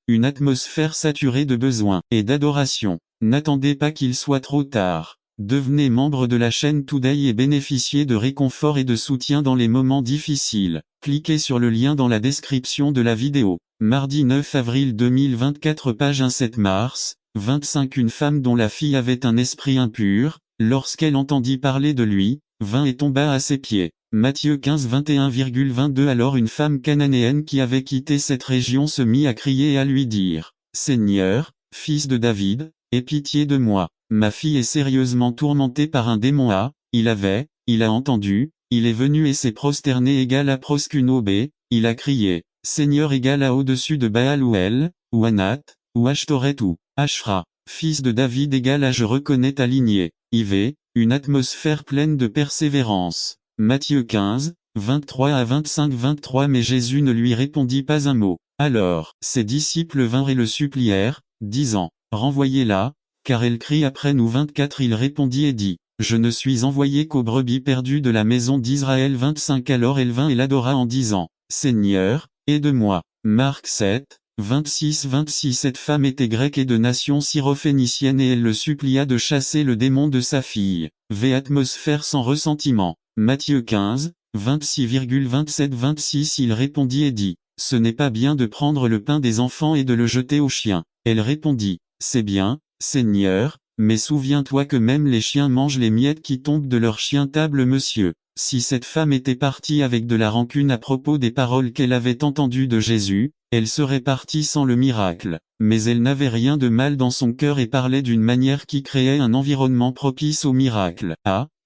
Une atmosphère saturée de besoins et d'adoration. N'attendez pas qu'il soit trop tard. Devenez membre de la chaîne Today et bénéficiez de réconfort et de soutien dans les moments difficiles. Cliquez sur le lien dans la description de la vidéo. Mardi 9 avril 2024, page 1, 7 mars, 25. Une femme dont la fille avait un esprit impur, lorsqu'elle entendit parler de lui, vint et tomba à ses pieds. Matthieu 15, 21,22. Alors une femme cananéenne qui avait quitté cette région se mit à crier et à lui dire: Seigneur, fils de David, aie pitié de moi. Ma fille est sérieusement tourmentée par un démon. Il a entendu, il est venu et s'est prosterné égal à proskuno b, il a crié, Seigneur égal à au-dessus de Baal ou El, ou Anat, ou Ashtoreth ou Ashra, fils de David égal à je reconnais ta lignée. Une atmosphère pleine de persévérance. Matthieu 15, 23 à 25-23. Mais Jésus ne lui répondit pas un mot. Alors, ses disciples vinrent et le supplièrent, disant, renvoyez-la, car elle crie après nous. 24. Il répondit et dit, je ne suis envoyé qu'aux brebis perdues de la maison d'Israël. 25. Alors elle vint et l'adora en disant, Seigneur, aide-moi. Marc 7, 26. Cette femme était grecque et de nation syrophénicienne et elle le supplia de chasser le démon de sa fille. Atmosphère sans ressentiment. Matthieu 15, 26,27-26. Il répondit et dit, ce n'est pas bien de prendre le pain des enfants et de le jeter aux chiens. Elle répondit, c'est bien, Seigneur, mais souviens-toi que même les chiens mangent les miettes qui tombent de leur chien table. Monsieur. Si cette femme était partie avec de la rancune à propos des paroles qu'elle avait entendues de Jésus, elle serait partie sans le miracle. Mais elle n'avait rien de mal dans son cœur et parlait d'une manière qui créait un environnement propice au miracle.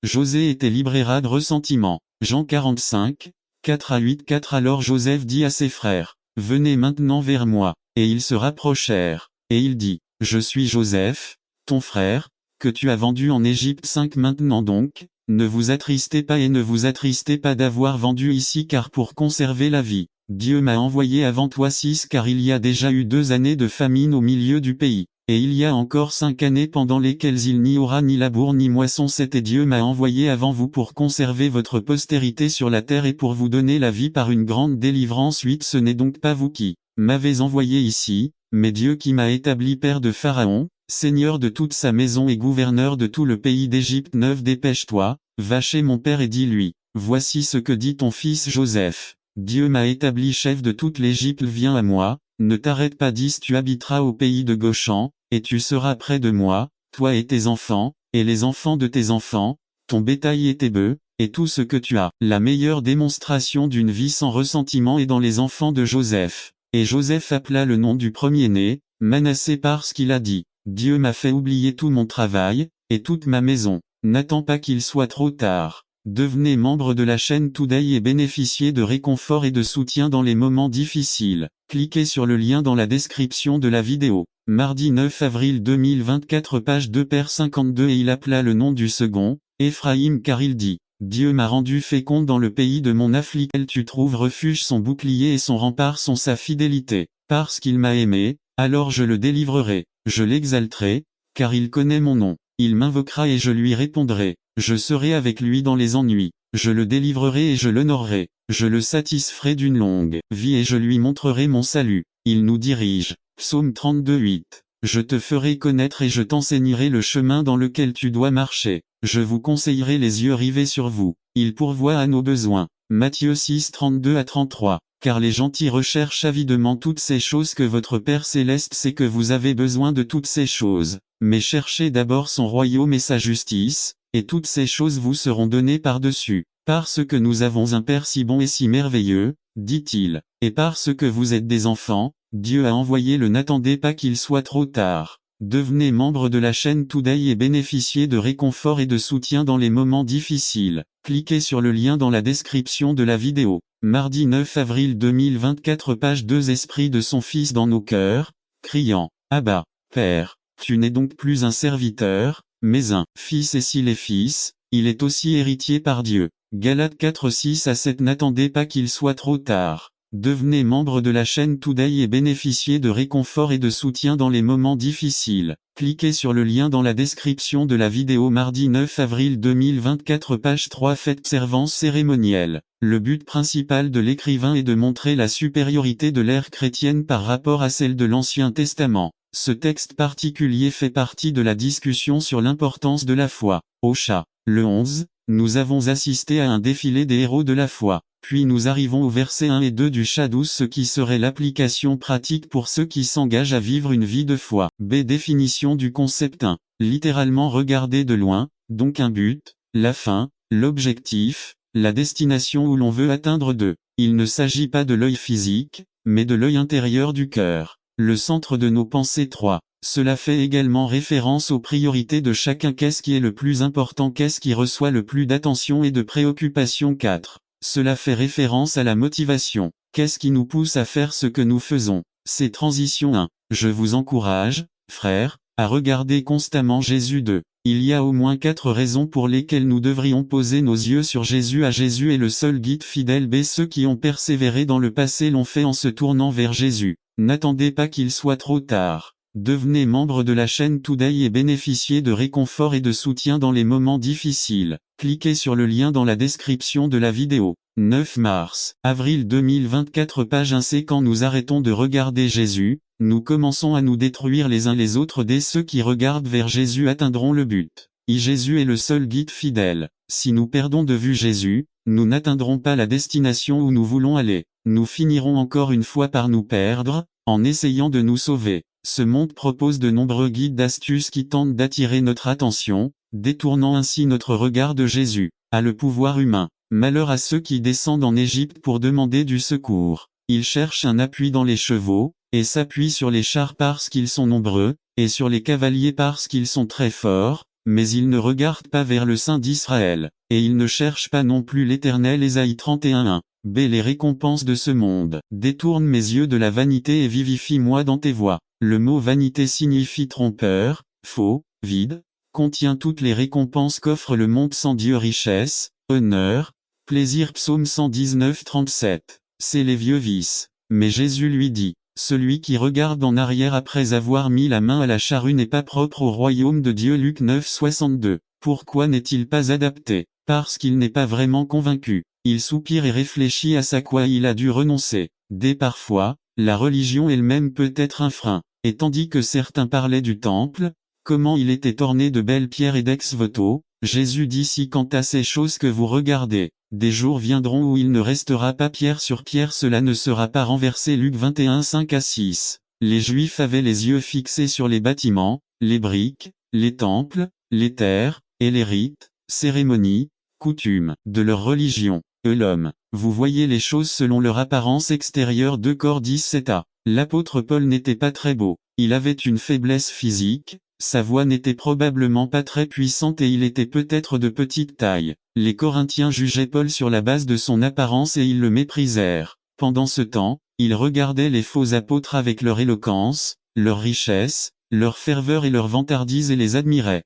José était libéra de ressentiment. Jean 45, 4 à 8. 4. Alors Joseph dit à ses frères, venez maintenant vers moi. Et ils se rapprochèrent. Et il dit, je suis Joseph, ton frère, que tu as vendu en Égypte. 5. Maintenant donc, Ne vous attristez pas et ne vous attristez pas d'avoir vendu ici car pour conserver la vie, Dieu m'a envoyé avant toi 6 car il y a déjà eu 2 années de famine au milieu du pays. Et il y a encore 5 années pendant lesquelles il n'y aura ni labour ni moisson 7 et Dieu m'a envoyé avant vous pour conserver votre postérité sur la terre et pour vous donner la vie par une grande délivrance 8 Ce n'est donc pas vous qui m'avez envoyé ici, mais Dieu qui m'a établi père de Pharaon, seigneur de toute sa maison et gouverneur de tout le pays d'Égypte 9 Dépêche-toi, va chez mon père et dis-lui, voici ce que dit ton fils Joseph, Dieu m'a établi chef de toute l'Égypte viens à moi, ne t'arrête pas 10 Tu habiteras au pays de Goshen, et tu seras près de moi, toi et tes enfants, et les enfants de tes enfants, ton bétail et tes bœufs, et tout ce que tu as. La meilleure démonstration d'une vie sans ressentiment est dans les enfants de Joseph. Et Joseph appela le nom du premier-né, Manassé parce qu'il a dit, Dieu m'a fait oublier tout mon travail, et toute ma maison. N'attends pas qu'il soit trop tard. Devenez membre de la chaîne Today et bénéficiez de réconfort et de soutien dans les moments difficiles. Cliquez sur le lien dans la description de la vidéo. Mardi 9 avril 2024 page 2 Père 52 Et il appela le nom du second, Éphraïm car il dit, Dieu m'a rendu fécond dans le pays de mon affliction. Tu trouves refuge son bouclier et son rempart sont sa fidélité. Parce qu'il m'a aimé, alors je le délivrerai, je l'exalterai, car il connaît mon nom. Il m'invoquera et je lui répondrai. Je serai avec lui dans les ennuis. Je le délivrerai et je l'honorerai. Je le satisferai d'une longue vie et je lui montrerai mon salut. Il nous dirige. Psaume 32:8. Je te ferai connaître et je t'enseignerai le chemin dans lequel tu dois marcher. Je vous conseillerai les yeux rivés sur vous. Il pourvoit à nos besoins. Matthieu 6:32-33. Car les gentils recherchent avidement toutes ces choses que votre Père céleste sait que vous avez besoin de toutes ces choses. Mais cherchez d'abord son royaume et sa justice, et toutes ces choses vous seront données par-dessus. Parce que nous avons un Père si bon et si merveilleux, dit-il, et parce que vous êtes des enfants, Dieu a envoyé le N'attendez pas qu'il soit trop tard. Devenez membre de la chaîne Today et bénéficiez de réconfort et de soutien dans les moments difficiles. Cliquez sur le lien dans la description de la vidéo. Mardi 9 avril 2024 page 2 Esprit de son Fils dans nos cœurs, criant, Abba, Père, tu n'es donc plus un serviteur, mais un fils et s'il est fils, il est aussi héritier par Dieu. Galates 4:6-7 N'attendez pas qu'il soit trop tard. Devenez membre de la chaîne Today et bénéficiez de réconfort et de soutien dans les moments difficiles. Cliquez sur le lien dans la description de la vidéo mardi 9 avril 2024 page 3 Fête servance cérémonielle. Le but principal de l'écrivain est de montrer la supériorité de l'ère chrétienne par rapport à celle de l'Ancien Testament. Ce texte particulier fait partie de la discussion sur l'importance de la foi. Au chat. Le 11, nous avons assisté à un défilé des héros de la foi. Puis nous arrivons au verset 1 et 2 du chat 12 ce qui serait l'application pratique pour ceux qui s'engagent à vivre une vie de foi. B. Définition du concept 1. Littéralement regarder de loin, donc un but, la fin, l'objectif, la destination où l'on veut atteindre 2. Il ne s'agit pas de l'œil physique, mais de l'œil intérieur du cœur. Le centre de nos pensées 3. Cela fait également référence aux priorités de chacun. Qu'est-ce qui est le plus important? Qu'est-ce qui reçoit le plus d'attention et de préoccupation? 4. Cela fait référence à la motivation. Qu'est-ce qui nous pousse à faire ce que nous faisons? C'est transition 1. Je vous encourage, frères, à regarder constamment Jésus 2. Il y a au moins 4 raisons pour lesquelles nous devrions poser nos yeux sur Jésus. Jésus est le seul guide fidèle. B. Ceux qui ont persévéré dans le passé l'ont fait en se tournant vers Jésus. N'attendez pas qu'il soit trop tard. Devenez membre de la chaîne Today et bénéficiez de réconfort et de soutien dans les moments difficiles. Cliquez sur le lien dans la description de la vidéo. 9 mars, avril 2024 page 1 C'est quand nous arrêtons de regarder Jésus, nous commençons à nous détruire les uns les autres. Dès ceux qui regardent vers Jésus atteindront le but. Jésus est le seul guide fidèle. Si nous perdons de vue Jésus, nous n'atteindrons pas la destination où nous voulons aller. Nous finirons encore une fois par nous perdre, en essayant de nous sauver. Ce monde propose de nombreux guides d'astuces qui tentent d'attirer notre attention, détournant ainsi notre regard de Jésus. A le pouvoir humain. Malheur à ceux qui descendent en Égypte pour demander du secours. Ils cherchent un appui dans les chevaux, et s'appuient sur les chars parce qu'ils sont nombreux, et sur les cavaliers parce qu'ils sont très forts, mais ils ne regardent pas vers le Saint d'Israël, et ils ne cherchent pas non plus l'Éternel. Ésaïe 31:1. B. Les récompenses de ce monde. Détourne mes yeux de la vanité et vivifie-moi dans tes voies. Le mot vanité signifie trompeur, faux, vide, contient toutes les récompenses qu'offre le monde sans Dieu, richesse, honneur, plaisir. Psaume 119, 37. C'est les vieux vices. Mais Jésus lui dit, celui qui regarde en arrière après avoir mis la main à la charrue n'est pas propre au royaume de Dieu. Luc 9, 62. Pourquoi n'est-il pas adapté? Parce qu'il n'est pas vraiment convaincu. Il soupire et réfléchit à ce à quoi il a dû renoncer. Dès parfois, la religion elle-même peut être un frein. Et tandis que certains parlaient du temple, comment il était orné de belles pierres et d'ex-voto, Jésus dit si quant à ces choses que vous regardez, des jours viendront où il ne restera pas pierre sur pierre, cela ne sera pas renversé. Luc 21, 5 à 6. Les Juifs avaient les yeux fixés sur les bâtiments, les briques, les temples, les terres, et les rites, cérémonies, coutumes de leur religion. L'homme, vous voyez les choses selon leur apparence extérieure. 2 Cor 17a. L'apôtre Paul n'était pas très beau, il avait une faiblesse physique, sa voix n'était probablement pas très puissante et il était peut-être de petite taille. Les Corinthiens jugeaient Paul sur la base de son apparence et ils le méprisèrent. Pendant ce temps, ils regardaient les faux apôtres avec leur éloquence, leur richesse, leur ferveur et leur vantardise et les admiraient.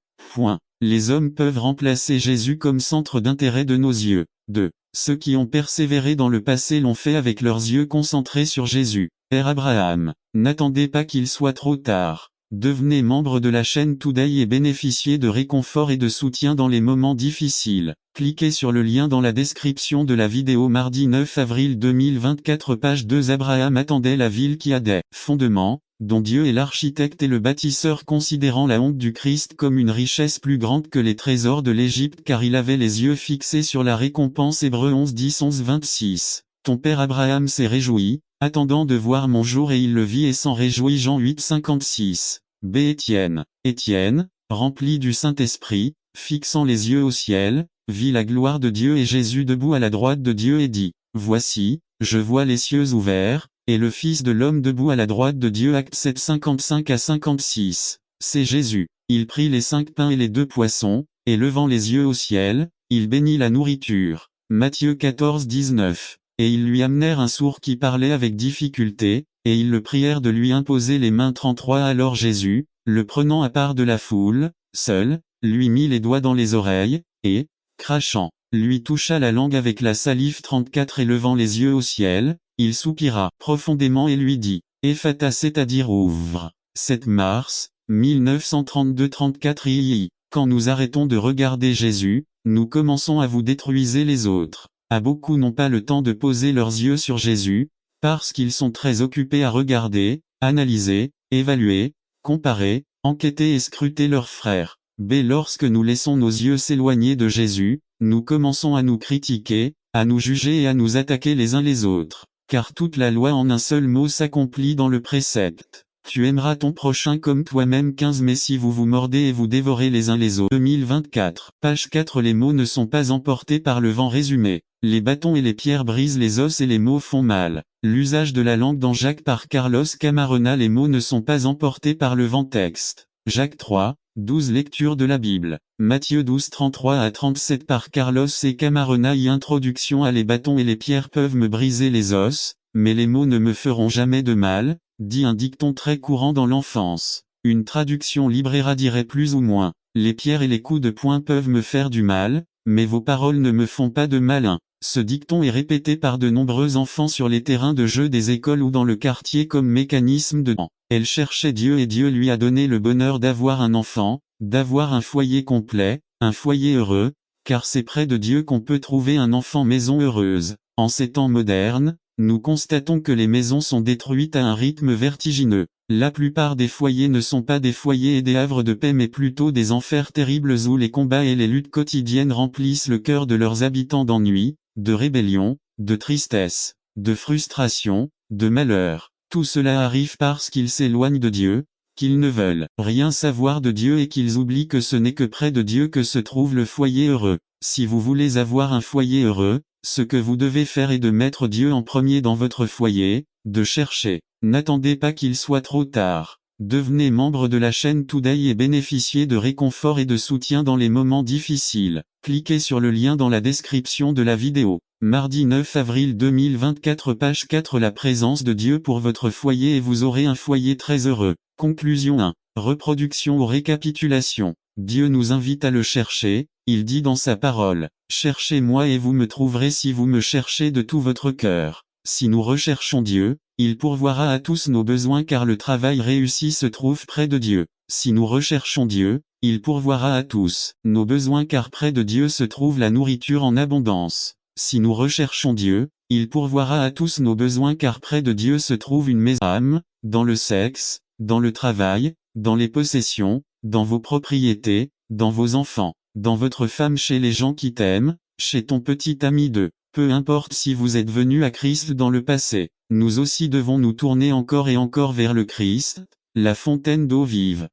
Les hommes peuvent remplacer Jésus comme centre d'intérêt de nos yeux. 2. Ceux qui ont persévéré dans le passé l'ont fait avec leurs yeux concentrés sur Jésus. Abraham. N'attendez pas qu'il soit trop tard. Devenez membre de la chaîne Today et bénéficiez de réconfort et de soutien dans les moments difficiles. Cliquez sur le lien dans la description de la vidéo. Mardi 9 avril 2024, page 2. Abraham attendait la ville qui a des fondements, dont Dieu est l'architecte et le bâtisseur, considérant la honte du Christ comme une richesse plus grande que les trésors de l'Égypte, car il avait les yeux fixés sur la récompense. Hébreux 11, 10, 11, 26. Ton père Abraham s'est réjoui, attendant de voir mon jour, et il le vit et s'en réjouit. Jean 8, 56. B. Étienne. Étienne, rempli du Saint-Esprit, fixant les yeux au ciel, vit la gloire de Dieu et Jésus debout à la droite de Dieu et dit, voici, je vois les cieux ouverts, et le Fils de l'homme debout à la droite de Dieu. Actes 7, 55 à 56. C'est Jésus. Il prit les 5 pains et les 2 poissons, et levant les yeux au ciel, il bénit la nourriture. Matthieu 14, 19. Et ils lui amenèrent un sourd qui parlait avec difficulté, et ils le prièrent de lui imposer les mains. 33. Alors Jésus, le prenant à part de la foule, seul, lui mit les doigts dans les oreilles, et, crachant, lui toucha la langue avec la salive. 34. Et levant les yeux au ciel, il soupira profondément et lui dit, Ephata, c'est-à-dire ouvre. 7 mars, 1932-34. Quand nous arrêtons de regarder Jésus, nous commençons à vous détruire les autres. Beaucoup n'ont pas le temps de poser leurs yeux sur Jésus, parce qu'ils sont très occupés à regarder, analyser, évaluer, comparer, enquêter et scruter leurs frères. Lorsque nous laissons nos yeux s'éloigner de Jésus, nous commençons à nous critiquer, à nous juger et à nous attaquer les uns les autres. Car toute la loi en un seul mot s'accomplit dans le précepte. Tu aimeras ton prochain comme toi-même. 15. Mais si vous vous mordez et vous dévorez les uns les autres. 2024. Page 4. Les mots ne sont pas emportés par le vent. Résumé. Les bâtons et les pierres brisent les os et les mots font mal. L'usage de la langue dans Jacques par Carlos Camarona. Les mots ne sont pas emportés par le vent. Texte. Jacques 3, 12. Lecture de la Bible. Matthieu 12, 33 à 37 par Carlos et Camarona. Introduction à les bâtons et les pierres peuvent me briser les os, mais les mots ne me feront jamais de mal, dit un dicton très courant dans l'enfance. Une traduction libraire dirait plus ou moins, les pierres et les coups de poing peuvent me faire du mal, mais vos paroles ne me font pas de mal. Ce dicton est répété par de nombreux enfants sur les terrains de jeu des écoles ou dans le quartier comme mécanisme de Elle cherchait Dieu et Dieu lui a donné le bonheur d'avoir un enfant, d'avoir un foyer complet, un foyer heureux, car c'est près de Dieu qu'on peut trouver un enfant. Maison heureuse. En ces temps modernes, nous constatons que les maisons sont détruites à un rythme vertigineux. La plupart des foyers ne sont pas des foyers et des havres de paix mais plutôt des enfers terribles où les combats et les luttes quotidiennes remplissent le cœur de leurs habitants d'ennui, de rébellion, de tristesse, de frustration, de malheur. Tout cela arrive parce qu'ils s'éloignent de Dieu, qu'ils ne veulent rien savoir de Dieu et qu'ils oublient que ce n'est que près de Dieu que se trouve le foyer heureux. Si vous voulez avoir un foyer heureux, ce que vous devez faire est de mettre Dieu en premier dans votre foyer, de chercher. N'attendez pas qu'il soit trop tard. Devenez membre de la chaîne Today et bénéficiez de réconfort et de soutien dans les moments difficiles. Cliquez sur le lien dans la description de la vidéo. Mardi 9 avril 2024, page 4. La présence de Dieu pour votre foyer et vous aurez un foyer très heureux. Conclusion 1. Reproduction ou récapitulation. Dieu nous invite à le chercher, il dit dans sa parole, « Cherchez-moi et vous me trouverez si vous me cherchez de tout votre cœur ». Si nous recherchons Dieu, il pourvoira à tous nos besoins car le travail réussi se trouve près de Dieu. Si nous recherchons Dieu, il pourvoira à tous nos besoins car près de Dieu se trouve la nourriture en abondance. Si nous recherchons Dieu, il pourvoira à tous nos besoins car près de Dieu se trouve une maison, dans le sexe, dans le travail, dans les possessions, dans vos propriétés, dans vos enfants, dans votre femme, chez les gens qui t'aiment, chez ton petit ami peu importe si vous êtes venu à Christ dans le passé, nous aussi devons nous tourner encore et encore vers le Christ, la fontaine d'eau vive.